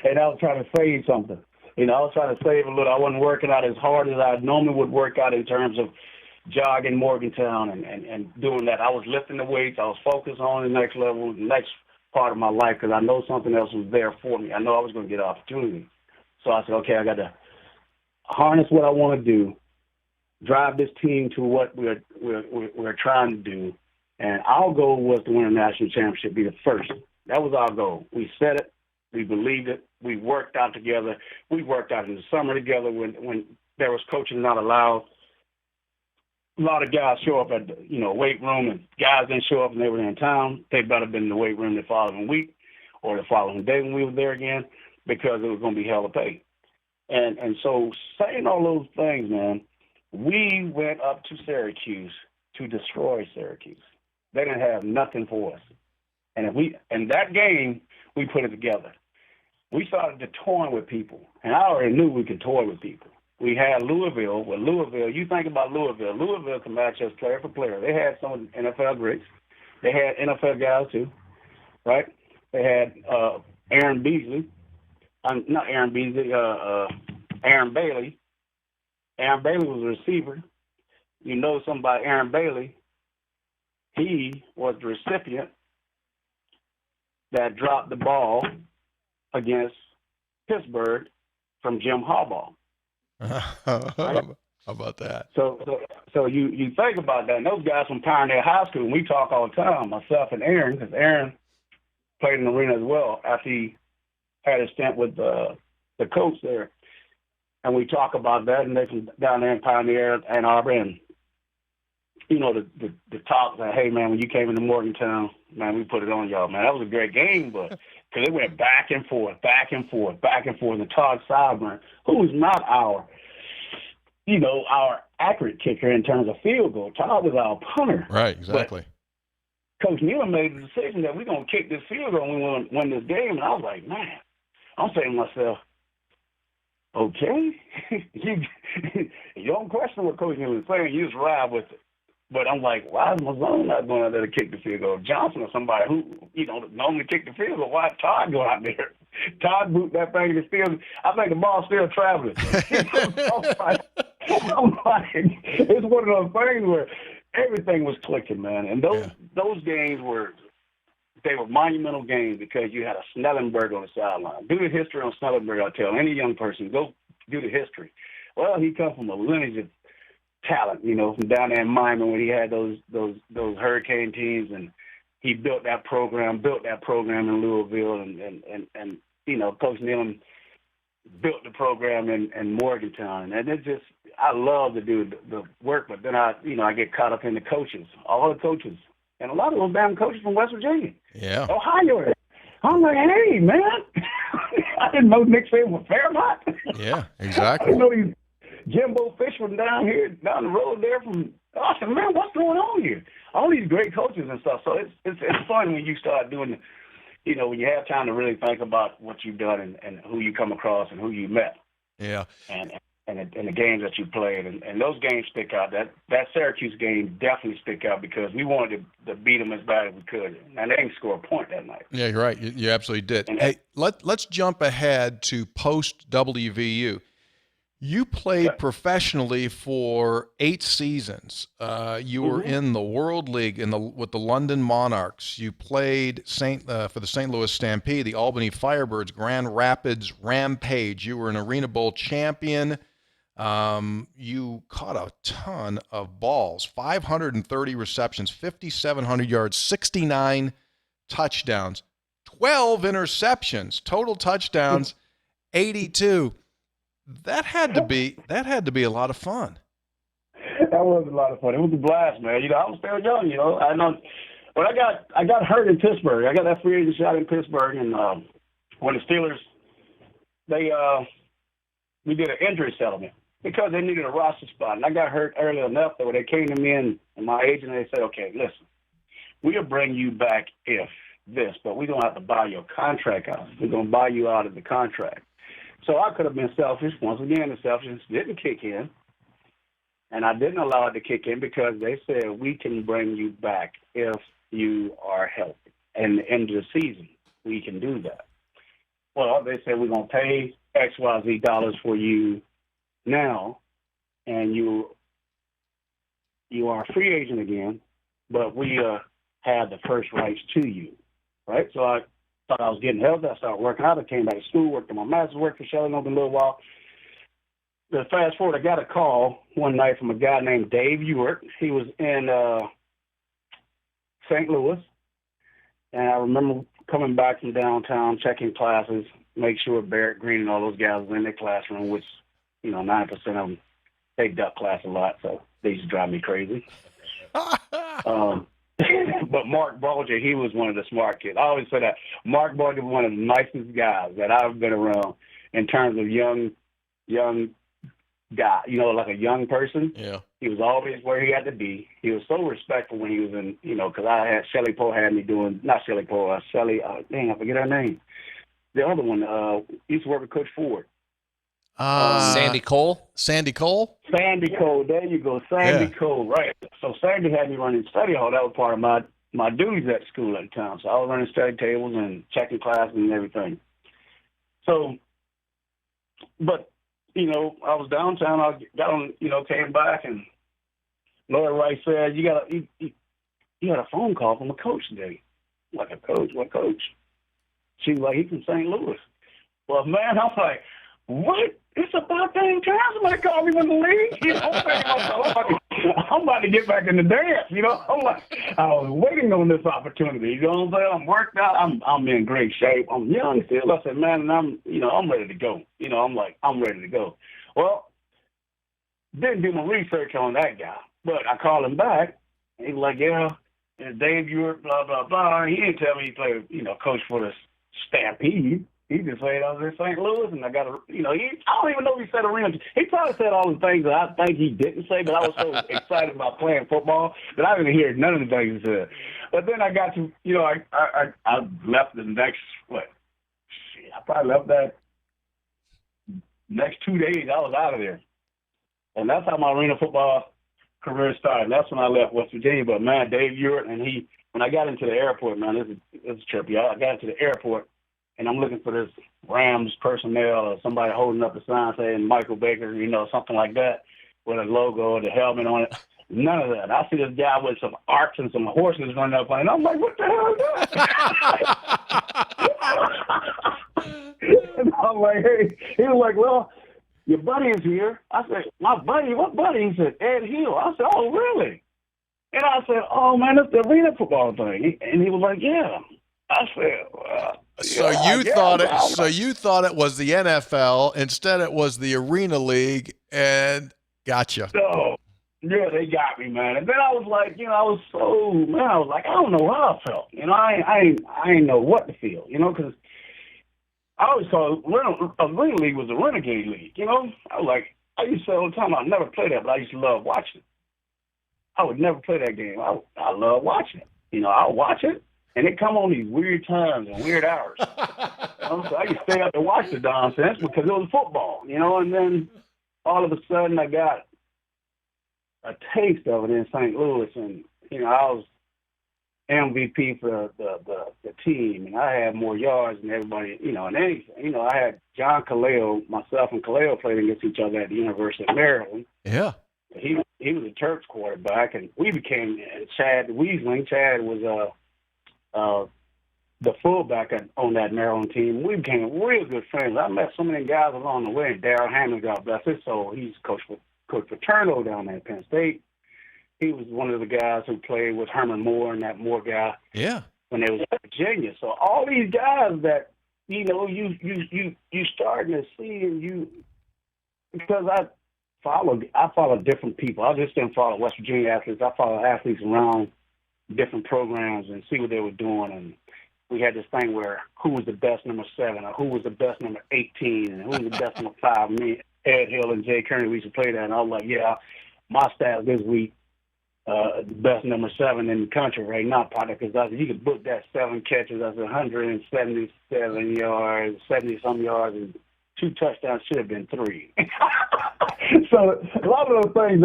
And I was trying to save something. You know, I was trying to save a little. I wasn't working out as hard as I normally would work out in terms of jogging Morgantown and doing that. I was lifting the weights. I was focused on the next level, the next part of my life because I know something else was there for me. I know I was going to get an opportunity. So I said, okay, I got to harness what I want to do, drive this team to what we're trying to do. And our goal was to win a national championship, be the first. That was our goal. We said it. We believed it. We worked out together. We worked out in the summer together when there was coaching not allowed. A lot of guys show up at the, weight room, and guys didn't show up and they were in town. They better have been in the weight room the following week or the following day when we were there again because it was going to be hell to pay. And so saying all those things, man, we went up to Syracuse to destroy Syracuse. They didn't have nothing for us. And in that game, we put it together. We started to toy with people, and I already knew we could toy with people. We had Louisville. Well, Louisville, you think about Louisville. Louisville can match us player for player. They had some NFL greats. They had NFL guys too, right? They had Aaron Beasley. Not Aaron Beasley, Aaron Bailey. Aaron Bailey was a receiver. You know something about Aaron Bailey. He was the recipient that dropped the ball against Pittsburgh from Jim Harbaugh. How about that? So you think about that. And those guys from Pioneer High School, and we talk all the time, myself and Aaron, because Aaron played in the arena as well after he had a stint with the coach there. And we talk about that, and they from down there in Pioneer, Ann Arbor, and the talk that, hey man, when you came into Morgantown, man, we put it on y'all, man. That was a great game, but because it went back and forth, back and forth, back and forth. And Todd Sideburn, who was not our accurate kicker in terms of field goal. Todd was our punter. Right, exactly. But Coach Nealon made the decision that we're going to kick this field goal and we're going to win this game. And I was like, man, I'm saying to myself, okay. you don't question what Coach Nealon is saying. You just ride with it. But I'm like, why is Mazzone not going out there to kick the field goal? Johnson or somebody who, normally kick the field goal. Why did Todd go out there? Todd boot that thing to still, I think the ball's still traveling. I'm like, it's one of those things where everything was clicking, man. And those games were monumental games because you had a Snellenberg on the sideline. Do the history on Snellenberg, I'll tell any young person, go do the history. Well, he comes from a lineage of talent, from down there in Miami when he had those Hurricane teams, and he built that program in Louisville, and Coach Nealon built the program in Morgantown, and it just, I love to do the work, but then I get caught up in the coaches, all the coaches, and a lot of those damn coaches from West Virginia, Ohio. I'm like, hey man, I didn't know Nick Saban was Fairmont. Yeah, exactly. I didn't know these Jimbo Fish from down the road there from. I said, man, what's going on here? All these great coaches and stuff. So it's fun when you start doing, when you have time to really think about what you've done and who you come across and who you met. Yeah. And the games that you played, and those games stick out. That Syracuse game definitely stick out because we wanted to beat them as bad as we could, and they didn't score a point that night. Yeah, you're right. You absolutely did. Hey, let's jump ahead to post WVU. You played professionally for 8 seasons. You were in the World League with the London Monarchs. You played for the St. Louis Stampede, the Albany Firebirds, Grand Rapids Rampage. You were an Arena Bowl champion. You caught a ton of balls, 530 receptions, 5,700 yards, 69 touchdowns, 12 interceptions, total touchdowns, 82. That had to be a lot of fun. That was a lot of fun. It was a blast, man. I was still young, I know, but I got hurt in Pittsburgh. I got that free agent shot in Pittsburgh, and when the Steelers, we did an injury settlement because they needed a roster spot, and I got hurt early enough that when they came to me and my agent, they said, okay, listen, we'll bring you back if this, but we don't have to buy your contract out. We're going to buy you out of the contract. So I could have been selfish. Once again, the selfishness didn't kick in. And I didn't allow it to kick in because they said, we can bring you back if you are healthy. And the end of the season, we can do that. Well, they said, we're going to pay XYZ dollars for you now, and you are a free agent again, but we have the first rights to you, right? So I thought I was getting healthy. I started working out. I came back to school, worked on my master's, worked for Shelly over a little while. Then fast forward, I got a call one night from a guy named Dave Ewart. He was in St. Louis. And I remember coming back from downtown, checking classes, make sure Barrett Green and all those guys were in their classroom, which, 9% of them, they duck class a lot, so they used to drive me crazy. But Mark Bulger, he was one of the smart kids. I always say that. Mark Bulger was one of the nicest guys that I've been around in terms of young guy, like a young person. Yeah. He was always where he had to be. He was so respectful when he was in, because I had Shelly Poe had me doing, not Shelly Poe, Shelly, I forget her name. The other one, used to work with Coach Ford. Sandy Cole? Sandy Cole? Sandy Cole, there you go, Sandy Cole, right. So Sandy had me running study hall. That was part of my duties at school at the time. So I was running study tables and checking classes and everything. So, but, I was downtown. I got on, came back, and Lloyd Rice said, you got a phone call from a coach today. Like, a coach? What coach? She was like, he's from St. Louis. Well, man, I'm like, what? It's about dang time somebody called me in the league. You know, I'm thinking to myself, I'm about to get back in the dance. You know, I'm like, I was waiting on this opportunity. You know what I'm saying? I'm worked out. I'm in great shape. I'm young still. I said, man, and I'm ready to go. You know, I'm like, I'm ready to go. Well, didn't do my research on that guy, but I called him back. And he was like, yeah, and Dave Ewert, blah, blah, blah. He didn't tell me he played, coach for the Stampede. He just said I was in St. Louis, and I got a, I don't even know if he said arena. He probably said all the things that I think he didn't say, but I was so excited about playing football that I didn't hear none of the things he said. But then I got to, I left the next, I probably left that next 2 days. I was out of there. And that's how my arena football career started. That's when I left West Virginia. But, man, Dave Ewert, and when I got into the airport, man, this is trippy. I got into the airport, and I'm looking for this Rams personnel or somebody holding up a sign saying Michael Baker, something like that, with a logo or the helmet on it. None of that. I see this guy with some arcs and some horses running up on it. And I'm like, what the hell is that? And I'm like, hey. He was like, well, your buddy is here. I said, my buddy? What buddy? He said, Ed Hill. I said, oh, really? And I said, oh, man, it's the arena football thing. And he was like, yeah. I said, well, So you thought it was the NFL. Instead, it was the Arena League, and gotcha. So, yeah, they got me, man. And then I was like, I was like, I don't know how I felt. I ain't know what to feel, because I always thought Arena League was a renegade league, I was like, I used to say all the time, I'd never play that, but I used to love watching it. I would never play that game. I love watching it. I'll watch it. And it come on these weird times and weird hours. So I used to stay up and watch the nonsense because it was football, and then all of a sudden I got a taste of it in St. Louis, and I was MVP for the team, and I had more yards than everybody, and anything. I had John Kaleo, myself and Kaleo played against each other at the University of Maryland. Yeah. He was a Terps quarterback, and we became Chad Weasling. Chad was the fullback on that Maryland team. We became real good friends. I met so many guys along the way. Darryl Hammond, God bless his soul, he's coach for Turno down there at Penn State. He was one of the guys who played with Herman Moore and that Moore guy. Yeah. When they was in Virginia. So all these guys that you starting to see, and because I follow different people. I just didn't follow West Virginia athletes. I follow athletes around different programs and see what they were doing. And we had this thing where who was the best number 7 or who was the best number 18 and who was the best number 5. Me, Ed Hill, and Jay Kearney, we used to play that. And I was like, yeah, my stats this week, the best number 7 in the country right now, partner, because you could book that 7 catches. That's 177 yards, 70-some yards, and 2 touchdowns should have been 3. So a lot of those things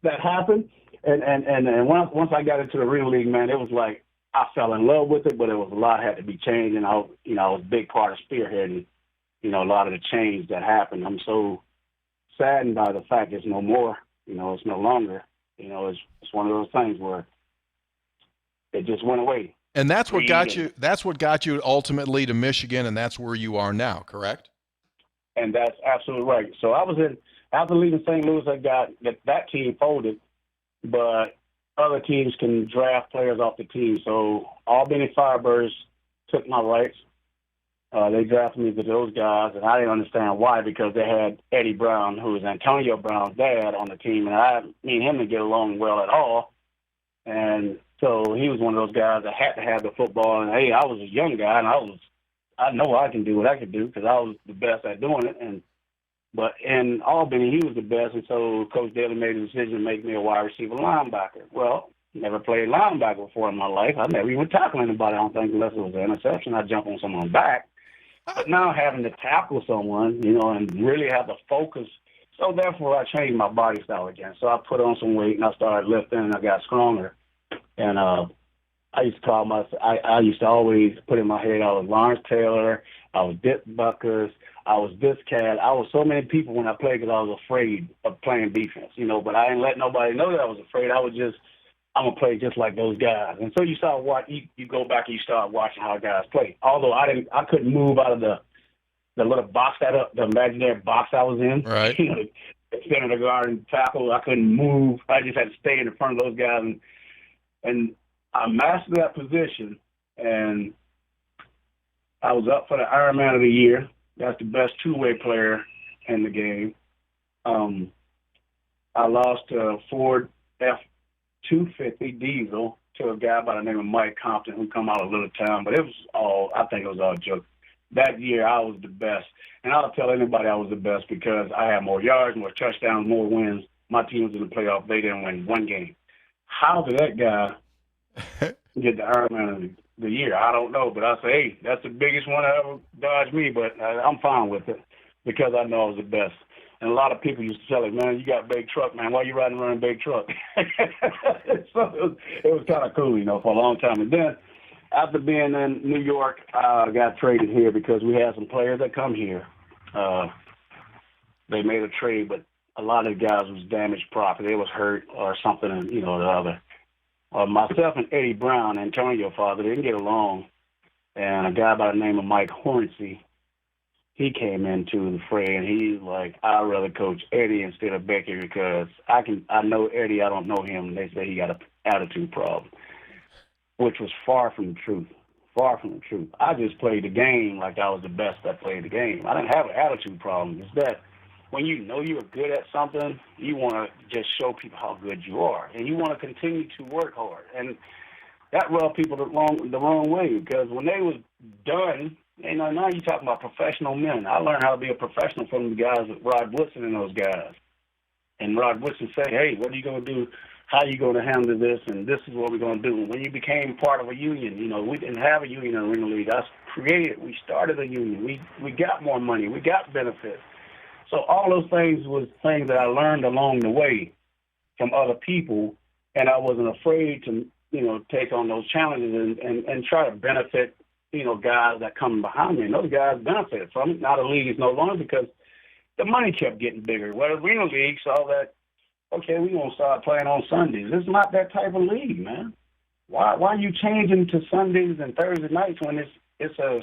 that happened. And once I got into the Arena League, man, it was like I fell in love with it, but it was a lot had to be changed, and I was a big part of spearheading, a lot of the change that happened. I'm so saddened by the fact it's no more, it's no longer, it's one of those things where it just went away. And that's what got you. That's what got you ultimately to Michigan, and that's where you are now. Correct? And that's absolutely right. So I was after leaving St. Louis, I got that team folded. But other teams can draft players off the team. So Albany Firebirds took my rights. They drafted me to those guys, and I didn't understand why, because they had Eddie Brown, who was Antonio Brown's dad, on the team, and me and him didn't get along well at all. And so he was one of those guys that had to have the football. And, hey, I was a young guy, and I know I can do what I can do because I was the best at doing it. But in Albany, he was the best, and so Coach Daly made a decision to make me a wide receiver linebacker. Well, never played linebacker before in my life. I never even tackled anybody, I don't think, unless it was an interception. I jump on someone's back. But now having to tackle someone, and really have to focus. So therefore, I changed my body style again. So I put on some weight, and I started lifting, and I got stronger. And I used to always put in my head I was Lawrence Taylor, I was Dick Buckers, I was this cat. I was so many people when I played because I was afraid of playing defense, but I didn't let nobody know that I was afraid. I would just I'm gonna play just like those guys. And so you go back and you start watching how guys play. Although I couldn't move out of the little box the imaginary box I was in. Right. You know, the center of the garden tackle. I couldn't move. I just had to stay in front of those guys, and I mastered that position. And I was up for the Ironman of the Year. That's the best two-way player in the game. I lost to Ford F-250 diesel to a guy by the name of Mike Compton who come out of Little Town, but I think it was all joke. That year I was the best, and I'll tell anybody I was the best because I had more yards, more touchdowns, more wins. My team was in the playoff. They didn't win one game. How did that guy get the Ironman of the Year? I don't know, but I say, hey, that's the biggest one that ever dodged me, but I'm fine with it because I know I was the best. And a lot of people used to tell me, man, you got a big truck, man. Why you riding around a big truck? So it was kind of cool, for a long time. And then after being in New York, I got traded here because we had some players that come here. They made a trade, but a lot of the guys was damaged property. They was hurt or something, and the other. Myself and Eddie Brown, Antonio's father, didn't get along. And a guy by the name of Mike Hornsey, he came into the fray, and he's like, I'd rather coach Eddie instead of Becky because I know Eddie, I don't know him. And they say he got an attitude problem, which was far from the truth. Far from the truth. I just played the game like I was the best that played the game. I didn't have an attitude problem. It's that when you know you're good at something, you want to just show people how good you are, and you want to continue to work hard. And that rubbed people the wrong way because when they was done, now you're talking about professional men. I learned how to be a professional from the guys like Rod Woodson and those guys. And Rod Woodson said, hey, what are you going to do? How are you going to handle this? And this is what we're going to do. When you became part of a union, we didn't have a union in Arena League. We started a union. We got more money. We got benefits. So all those things was things that I learned along the way from other people, and I wasn't afraid to, take on those challenges and try to benefit, guys that come behind me. And those guys benefited from it. Now the league is no longer because the money kept getting bigger. Well, the Arena League saw that, okay, we're going to start playing on Sundays. It's not that type of league, man. Why are you changing to Sundays and Thursday nights when it's a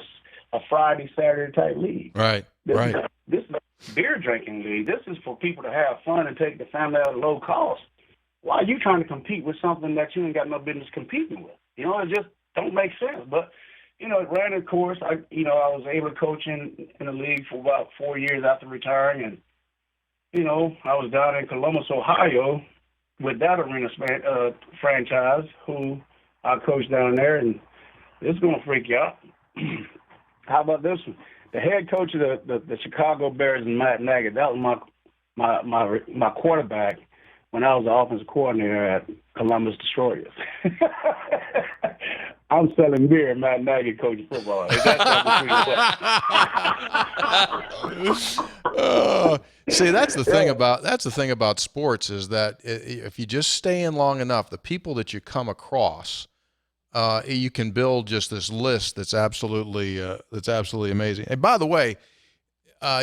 Friday, Saturday type league? Right, right. This is a beer drinking league. This is for people to have fun and take the family out at low cost. Why are you trying to compete with something that you ain't got no business competing with? It just don't make sense. But, it ran its course. I was able to coach in the league for about 4 years after retiring. And, I was down in Columbus, Ohio with that arena franchise who I coached down there. And it's going to freak you out. How about this one? The head coach of the Chicago Bears, Matt Nagy, that was my quarterback when I was the offensive coordinator at Columbus Destroyers. I'm selling beer, Matt Nagy coaching football. See, that's the thing about sports is that if you just stay in long enough, the people that you come across, you can build just this list that's absolutely amazing. And by the way,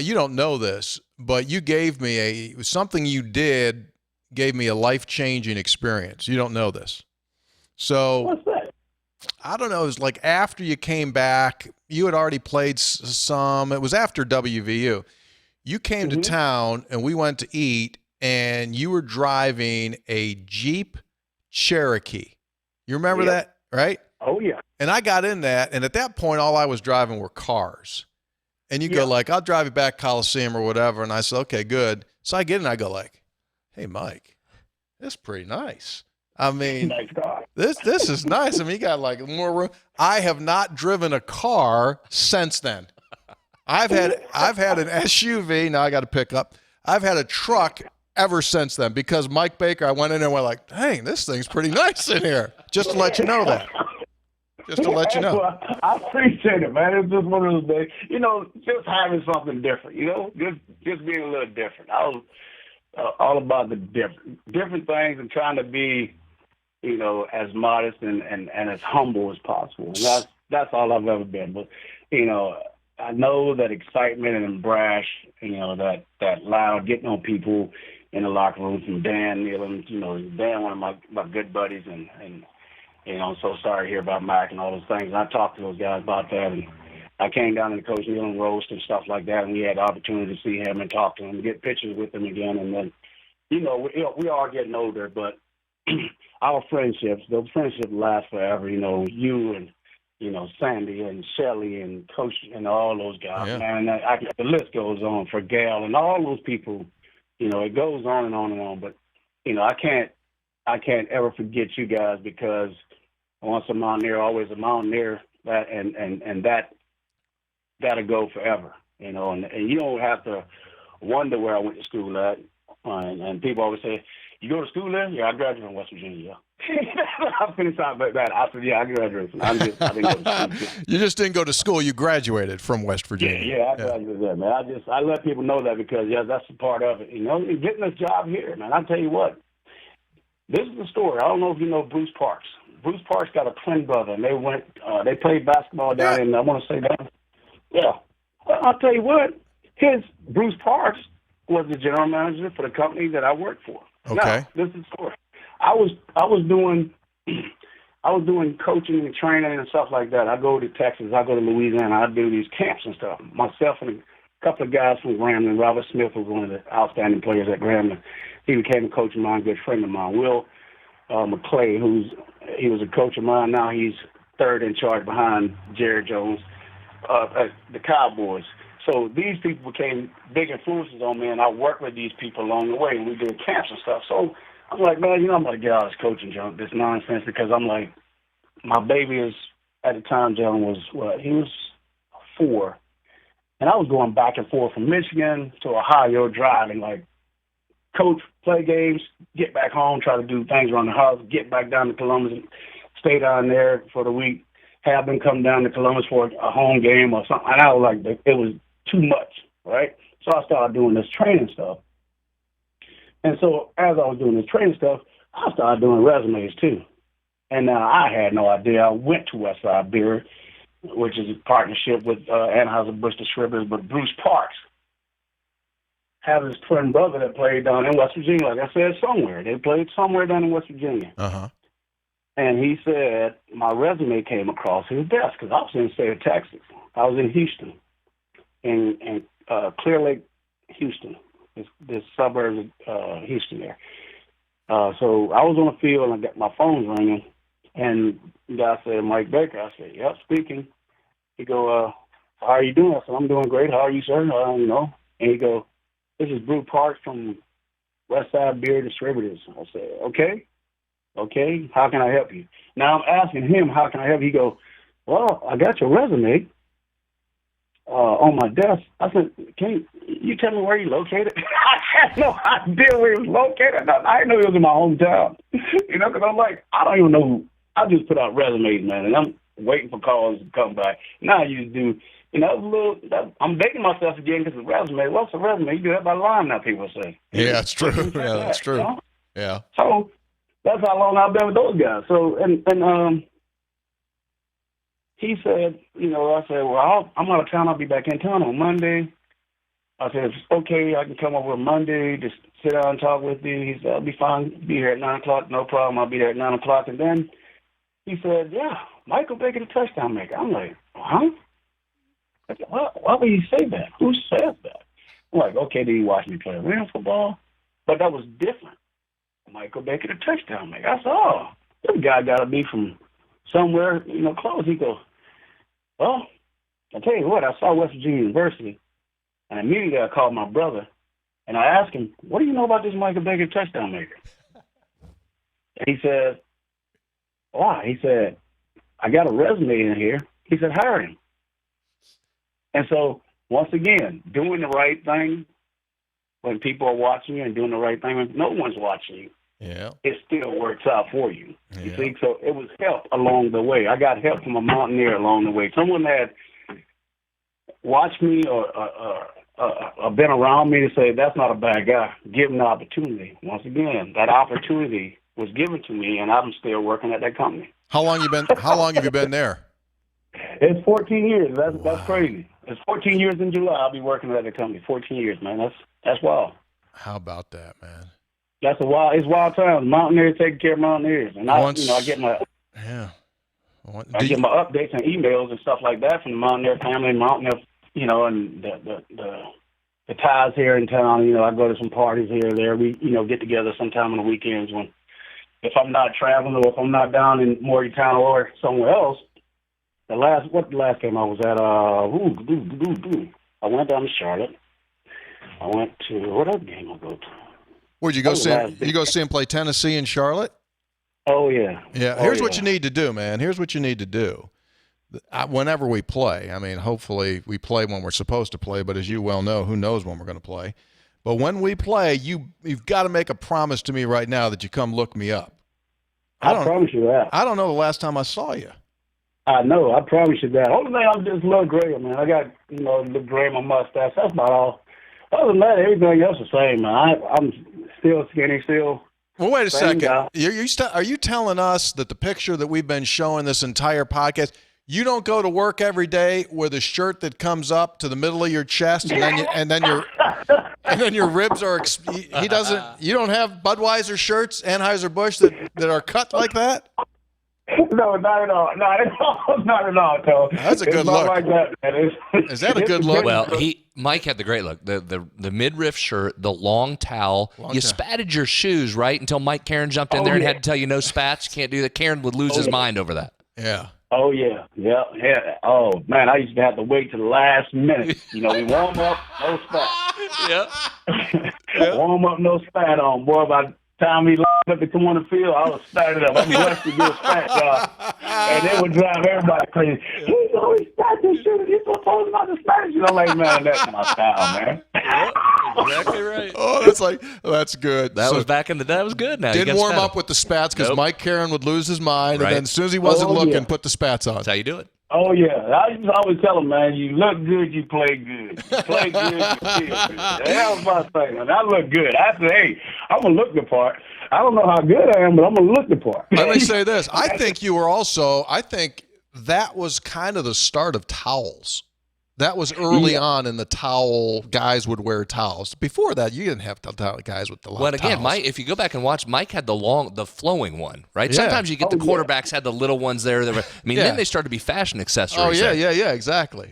you don't know this, but you gave me something you did gave me a life-changing experience. You don't know this. So what's that? I don't know. It was like after you came back, you had already played some. It was after WVU. You came to town, and we went to eat, and you were driving a Jeep Cherokee. You remember that, right? Oh, yeah. And I got in that, and at that point, all I was driving were cars. And you go like, I'll drive you back Coliseum or whatever. And I said, okay, good. So I get in, and I go like, hey, Mike, this is pretty nice. I mean, this is nice. I mean, you got like more room. I have not driven a car since then. I've had an SUV. Now I got to pick up. I've had a truck ever since then because Mike Baker, I went in and went like, dang, this thing's pretty nice in here. Just to let you know that. Just to let you know. Well, I appreciate it, man. It's just one of those days. Just having something different, just being a little different. I was all about the different things and trying to be, as modest and as humble as possible. And that's all I've ever been. But, I know that excitement and brash, that loud, getting on people, in the locker room from Dan Nealon. You know, Dan, one of my good buddies, and you know, I'm so sorry to hear about Mike and all those things. And I talked to those guys about that, and I came down to the Coach Nealon roast and stuff like that, and we had the opportunity to see him and talk to him, get pictures with him again, and then, you know, we are getting older, but our friendships, those friendships last forever. You know, you and, you know, Sandy and Shelly and Coach and all those guys, Yeah. man. The list goes on for Gail and all those people. You know, it goes on and on and on. But, you know, I can't ever forget you guys, because once a mountaineer, always a mountaineer. That and that'll go forever. You know, and you don't have to wonder where I went to school at. And people always say, "You go to school there?" "Yeah, I graduated from West Virginia." I finished out like that. I said, "Yeah, I graduated from. I didn't go to school." You just didn't go to school. You graduated from West Virginia. Yeah, I graduated there, man. I let people know that, because that's a part of it. You know, getting this job here, man. I tell you what, this is the story. I don't know if you know Bruce Parks. Bruce Parks got a twin brother, and they played basketball down in, I want to say down. Yeah. Well, I'll tell you what, Bruce Parks was the general manager for the company that I worked for. Okay. Now, this is the story. I was doing coaching and training and stuff like that. I go to Texas, I go to Louisiana, I do these camps and stuff. Myself and a couple of guys from Grambling. Robert Smith was one of the outstanding players at Grambling. He became a coach of mine, a good friend of mine. Will McClay, he was a coach of mine. Now he's third in charge behind Jerry Jones at the Cowboys. So these people became big influences on me, and I worked with these people along the way, and we did camps and stuff. So I'm like, man, you know, I'm going to get out of this coaching junk, this nonsense, because I'm like, my baby is, at the time, John was, he was 4. And I was going back and forth from Michigan to Ohio driving, like, coach, play games, get back home, try to do things around the house, get back down to Columbus, and stay down there for the week, have them come down to Columbus for a home game or something. And I was like, it was too much, right? So I started doing this training stuff. And so as I was doing this training stuff, I started doing resumes too. And now I had no idea. I went to Westside Beer, which is a partnership with Anheuser-Busch Distributors, but Bruce Parks had his twin brother that played down in West Virginia, like I said, somewhere. They played somewhere down in West Virginia. Uh-huh. And he said my resume came across his desk, because I was in the state of Texas. I was in Houston, in Clear Lake, Houston, this suburb of Houston there. So I was on the field, and I got my phone ringing, and the guy said, "Mike Baker." I said, "Yep, speaking." He go, "How are you doing?" I said, "I'm doing great. How are you, sir?" You know. And he go, "This is Bruce Parks from Westside Beer Distributors." I said, Okay, how can I help you? Now I'm asking him, how can I help you? He go, "Well, I got your resume on my desk." I said, "Can you tell me where you located?" I had no idea where he was located. I didn't know he was in my hometown. You know, because I'm like, I don't even know. I just put out resumes, man, and I'm waiting for calls to come back. Now you do, you know, I'm dating myself again, because the resume, what's a resume? You do that by line now, people say. Yeah, that's true. Yeah, that's true. You know? Yeah. So that's how long I've been with those guys. So, and he said, you know, I said, "Well, I'm out of town. I'll be back in town on Monday." I said, "If it's okay, I can come over Monday, just sit down and talk with you." He said, "I'll be fine. Be here at 9 o'clock. No problem. I'll be there at 9 o'clock. And then he said, "Yeah, Michael Baker, the touchdown maker." I'm like, "Huh? Why would he say that? Who says that?" I'm like, "Okay, did he watch me play real football?" But that was different. Michael Baker, the touchdown maker. I said, "Oh, this guy got to be from somewhere, you know, close." He goes, "Well, I tell you what, I saw West Virginia University, and immediately I called my brother, and I asked him, 'What do you know about this Michael Baker touchdown maker?' And he said, 'Why?' He said, 'I got a resume in here.' He said, 'Hire him.' And so, once again, doing the right thing when people are watching you, and doing the right thing when no one's watching you, Yeah. it still works out for you. You Yeah. see, so it was help along the way. I got help from a mountaineer along the way. Someone had watched me or been around me to say, "That's not a bad guy. Give him the opportunity." Once again, that opportunity was given to me, and I'm still working at that company. How long have you been there? It's 14 years. That's crazy. It's 14 years in July. I'll be working at the company. 14 years, man. That's wild. How about that, man? It's wild times. Mountaineers taking care of Mountaineers, and I get my Yeah. get my updates and emails and stuff like that from the Mountaineer family, Mountaineer, and the ties here in town. I go to some parties here or there. We get together sometime on the weekends when if I'm not traveling or if I'm not down in Morgantown or somewhere else. The last game I was at? I went down to Charlotte. I went to what other game I go to? Where'd you go see him? You go see him play Tennessee in Charlotte? Oh, yeah. Yeah. Here's what you need to do, man. Here's what you need to do. Whenever we play, I mean, hopefully we play when we're supposed to play, but as you well know, who knows when we're going to play. But when we play, you've got to make a promise to me right now that you come look me up. I promise you that. I don't know the last time I saw you. I know. I promise you that. Only thing I'm just a little gray, man. I got, the gray in my mustache. That's about all. Other than that, everything else is the same, man. I'm still skinny, still. Well, wait a second. Guy. Are you telling us that the picture that we've been showing this entire podcast, you don't go to work every day with a shirt that comes up to the middle of your chest and then your ribs are you don't have Budweiser shirts, Anheuser-Busch that are cut like that? No, not at all. Not at all, Tom. That's a good look. Like that, man. Is that a good look? Well, Mike had the great look. The midriff shirt, the long towel. You spatted your shoes, right? Until Mike Karen jumped in there and had to tell you no spats. You can't do that. Karen would lose his mind over that. Yeah. Oh, yeah. Oh, man, I used to have to wait till the last minute. We warm up, no spat. Yeah. Warm up, no spat on. Boy, by the time we lined up to come on the field, I was spatted up. I'm blessed to get a spat, y'all. And it would drive everybody crazy. He's always spat this shit. He's supposed not to spat it. I'm like, man, that's my style, man. Yep, exactly right. That's good. That was back in the day. That was good. Now didn't warm up with the spats because Mike Karen would lose his mind, and then as soon as he wasn't looking, put the spats on. That's how you do it. Oh, yeah. I used to always tell him, man, you look good, you play good. You play good, you feel good. That was my thing, man. I look good. I said, hey, I'm going to look the part. I don't know how good I am, but I'm going to look the part. Let me say this. I think that was kind of the start of towels. That was early on in the towel. Guys would wear towels. Before that, you didn't have guys with the long towels. Again, Mike, if you go back and watch, Mike had the flowing one, right? Yeah. Sometimes you get the quarterbacks had the little ones there. Then they started to be fashion accessories. Oh, yeah, exactly.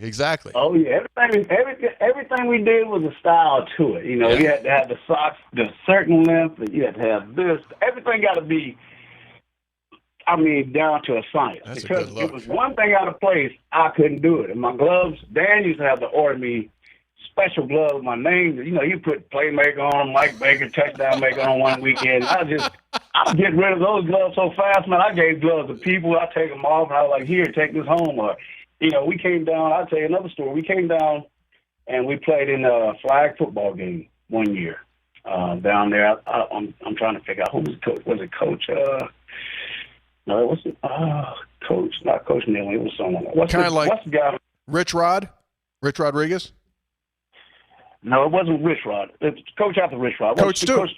Oh, yeah, everything we did was a style to it. You had to have the socks, the certain length, you had to have this. Everything got to be, down to a science. That's because a good look. it was one thing out of place, I couldn't do it. And my gloves, Dan used to have to order me special gloves with my name. You put Playmaker on, Mike Baker, touchdown maker on one weekend. I'm getting rid of those gloves so fast, man. I gave gloves to people. I take them off, and I was like, here, take this home. Or, we came down. I'll tell you another story. We came down, and we played in a flag football game one year down there. I'm trying to figure out who was the coach. Was it Coach? No, it wasn't. Coach, not Coach Neal. It was someone. What's the guy? Rich Rodriguez? No, it wasn't Rich Rod. It's Coach after Rich Rod. Coach Stewart.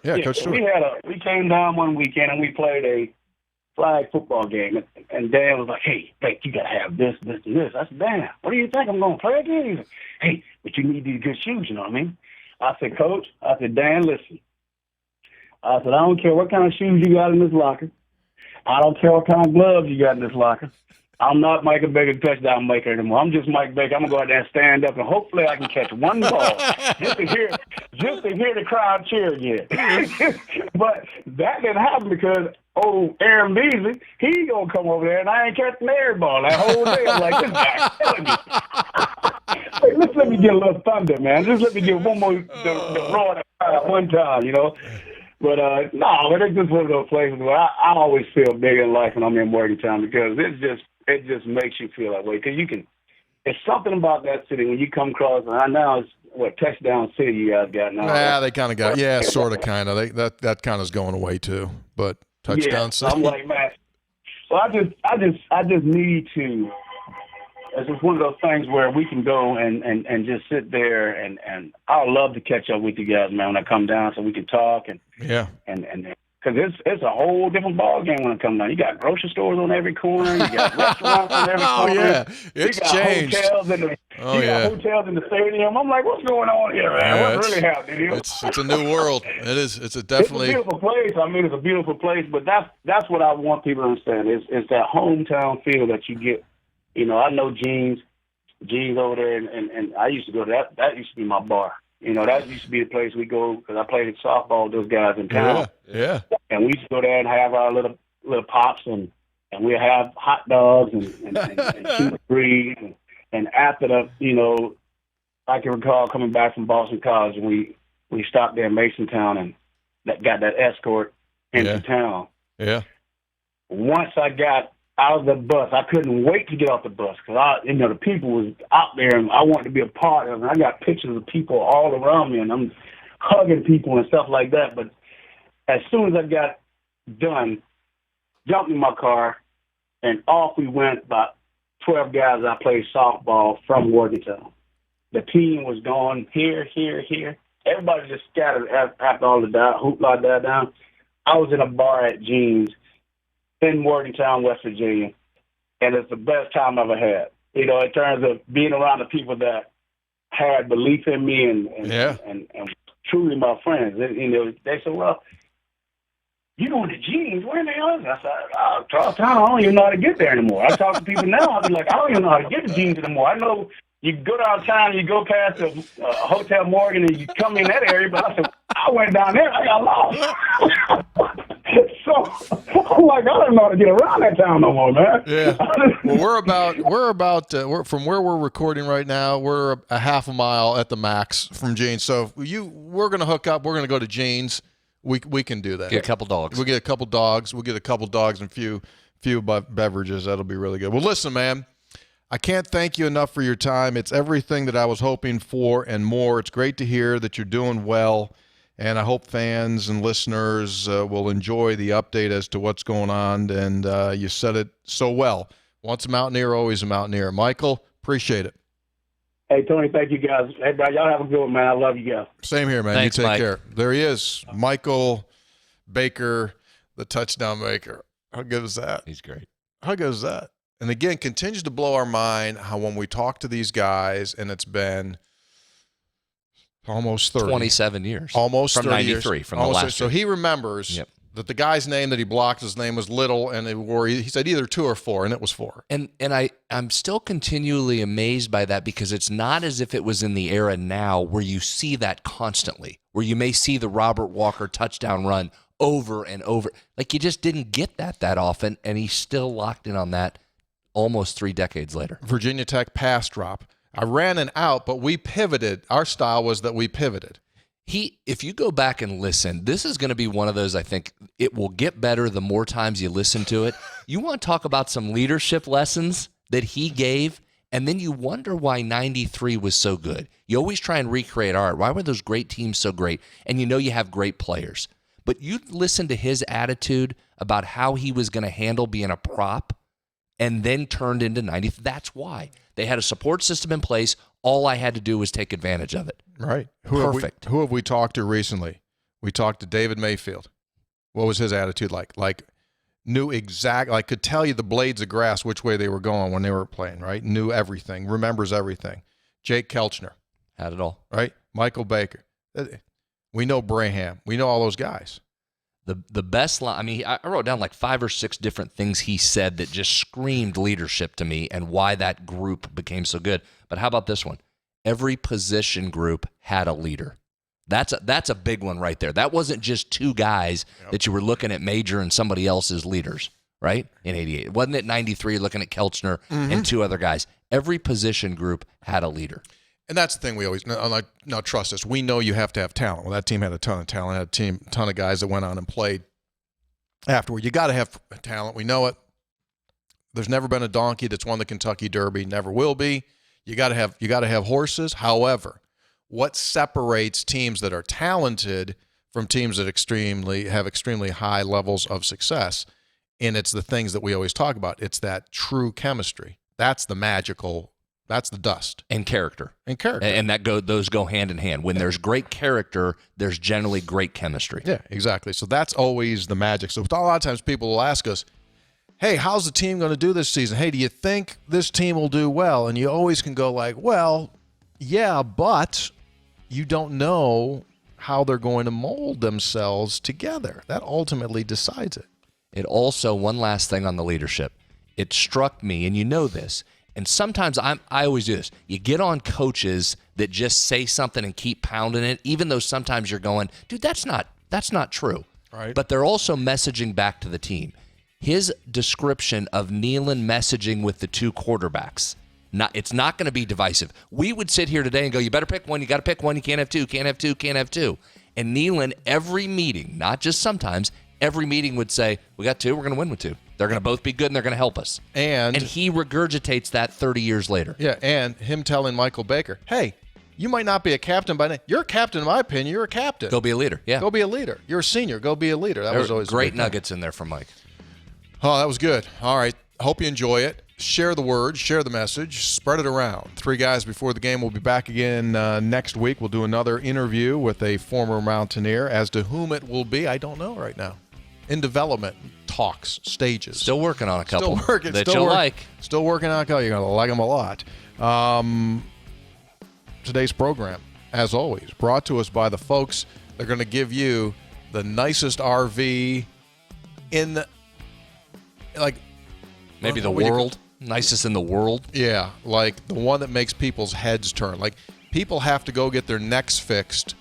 Yeah, Coach Stewart. We came down one weekend and we played a flag football game. And Dan was like, hey, Blake, you got to have this, this, and this. I said, Dan, what do you think I'm going to play again? He's like, hey, but you need these good shoes, you know what I mean? I said, Coach, Dan, listen. I said, I don't care what kind of shoes you got in this locker. I don't care what kind of gloves you got in this locker. I'm not Mike Baker, touchdown maker anymore. I'm just Mike Baker. I'm going to go out there and stand up, and hopefully I can catch one ball just to hear the crowd cheer again. But that didn't happen because Aaron Beasley, he going to come over there, and I ain't catching every ball that whole day. I'm like, this guy's killing me. Hey, let me get a little thunder, man. Just let me get one more the roar at one time, But it's just one of those places where I always feel big in life when I'm in Morgantown because it just makes you feel that way. Because it's something about that city when you come across. And now it's touchdown city you guys got now. Yeah, they kind of got sort of kind of. That kind of is going away too. But touchdown city. I'm like, man. So I just need to. It's just one of those things where we can go and just sit there and I would love to catch up with you guys, man, when I come down so we can talk and Because it's a whole different ball game when it comes down. You got grocery stores on every corner. You got restaurants on every corner. Oh, yeah. It's you got changed. Hotels in the, you got hotels in the stadium. I'm like, what's going on here, man? Yeah, What's really happening? It's a new world. It is. It's a definitely. It's a beautiful place. I mean, it's a beautiful place. But that's what I want people to understand. It's that hometown feel that you get. You know, I know Gene's over there, and I used to go to that. That used to be my bar. You know, that used to be the place we go because I played softball with those guys in town. Yeah. And we used to go there and have our little pops, and we'd have hot dogs and shoot the breeze. And after the, you know, I can recall coming back from Boston College, and we stopped there in Masontown and got that escort into town. Yeah. Once I got out of the bus, I couldn't wait to get off the bus because the people was out there and I wanted to be a part of it. I got pictures of people all around me and I'm hugging people and stuff like that. But as soon as I got done, jumped in my car and off we went. About 12 guys I played softball from Morgantown. The team was going here. Everybody just scattered after all the hoopla died down. I was in a bar at Gene's in Morgantown, West Virginia, and it's the best time I've ever had. You know, in terms of being around the people that had belief in me and truly my friends. You know, they said, "Well, you going to Gene's? Where the hell is it?" I said, Charlestown, I don't even know how to get there anymore. I talk to people now, I'll be like, I don't even know how to get to Gene's anymore. I know you go downtown, you go past the Hotel Morgan, and you come in that area, but I said, I went down there, I got lost. So I'm like, I don't know how to get around that town no more, man. Yeah. Well, we're from where we're recording right now. We're a half a mile at the max from Gene's. So we're gonna hook up. We're gonna go to Gene's. We can do that. Get a couple dogs. We'll get a couple dogs. We'll get a couple dogs and few beverages. That'll be really good. Well, listen, man. I can't thank you enough for your time. It's everything that I was hoping for and more. It's great to hear that you're doing well. And I hope fans and listeners will enjoy the update as to what's going on. And you said it so well. Once a Mountaineer, always a Mountaineer. Michael, appreciate it. Hey, Tony, thank you, guys. Hey, bro, y'all have a good one, man. I love you guys. Same here, man. Thanks, you take Mike. care. There he is, Michael Baker, the touchdown maker. How good is that? He's great. How good is that? And again, continues to blow our mind how when we talk to these guys, and it's been almost 30. 27 years. Almost from 30 93, years. from the last So year. he remembers that the guy's name that he blocked, his name was Little, and he said either 2 or 4, and it was 4. And I'm still continually amazed by that because it's not as if it was in the era now where you see that constantly, where you may see the Robert Walker touchdown run over and over. Like you just didn't get that often, and he's still locked in on that almost 3 decades later. Virginia Tech pass drop. I ran an out, but we pivoted. Our style was that we pivoted. If you go back and listen, this is going to be one of those, I think, it will get better the more times you listen to it. You want to talk about some leadership lessons that he gave, and then you wonder why 93 was so good. You always try and recreate, all right, why were those great teams so great? And you know you have great players. But you listen to his attitude about how he was going to handle being a prop and then turned into 90. That's why. They had a support system in place. All I had to do was take advantage of it. Right. Perfect. Who have we talked to recently? We talked to David Mayfield. What was his attitude like? Like, could tell you the blades of grass, which way they were going when they were playing, right? Knew everything, remembers everything. Jake Kelchner. Had it all. Right? Michael Baker. We know Braham. We know all those guys. The best line, I mean, I wrote down like 5 or 6 different things he said that just screamed leadership to me and why that group became so good. But how about this one? Every position group had a leader. That's a big one right there. That wasn't just 2 guys that you were looking at Major and somebody else's leaders, right? In 88. It wasn't at 93 looking at Kelchner and 2 other guys. Every position group had a leader. And that's the thing we always now trust us. We know you have to have talent. Well, that team had a ton of talent. Had a ton of guys that went on and played afterward. You got to have talent. We know it. There's never been a donkey that's won the Kentucky Derby. Never will be. You got to have horses. However, what separates teams that are talented from teams that have extremely high levels of success? And it's the things that we always talk about. It's that true chemistry. That's the magical That's the dust. And character. And character. And those go hand in hand. When there's great character, there's generally great chemistry. Yeah, exactly. So that's always the magic. So a lot of times people will ask us, hey, how's the team going to do this season? Hey, do you think this team will do well? And you always can go like, well, yeah, but you don't know how they're going to mold themselves together. That ultimately decides it. It also, one last thing on the leadership. It struck me, and you know this, and sometimes I always do this. You get on coaches that just say something and keep pounding it, even though sometimes you're going, dude, that's not true. Right. But they're also messaging back to the team. His description of Nealon messaging with the two quarterbacks, it's not going to be divisive. We would sit here today and go, you better pick one, you got to pick one, you can't have two, can't have two, can't have two. And Nealon, every meeting, not just sometimes, every meeting would say, we got two, we're going to win with two. They're going to both be good, and they're going to help us. And he regurgitates that 30 years later. Yeah, and him telling Michael Baker, hey, you might not be a captain by name. You're a captain in my opinion. You're a captain. Go be a leader. Yeah. Go be a leader. You're a senior. Go be a leader. That was always great nuggets in there from Mike. Oh, that was good. All right. Hope you enjoy it. Share the word. Share the message. Spread it around. Three Guys Before the Game will be back again next week. We'll do another interview with a former Mountaineer. As to whom it will be, I don't know right now. In development, talks, stages. Still working on a couple Still working. that you'll like. Still working on a couple. You're going to like them a lot. Today's program, as always, brought to us by the folks that are going to give you the nicest RV in the, maybe the world. Nicest in the world. Yeah, like the one that makes people's heads turn. Like people have to go get their necks fixed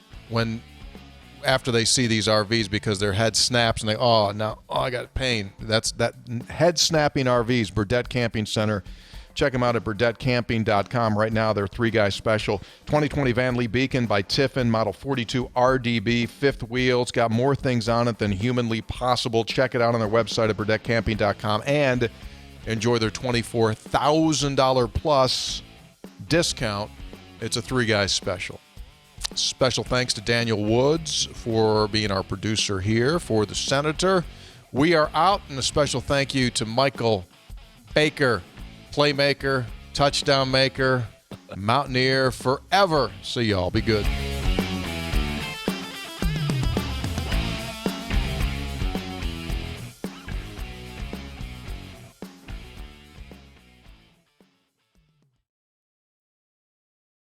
after they see these RVs because their head snaps and they, I got pain. That's that head snapping RVs, Burdette Camping Center. Check them out at burdettecamping.com. Right now, they're Three Guys special. 2020 Van Lee Beacon by Tiffin, model 42 RDB, fifth wheel. It's got more things on it than humanly possible. Check it out on their website at burdettecamping.com and enjoy their $24,000 plus discount. It's a Three Guys special. Special thanks to Daniel Woods for being our producer here for the Senator. We are out, and a special thank you to Michael Baker, playmaker, touchdown maker, Mountaineer forever. See y'all. Be good.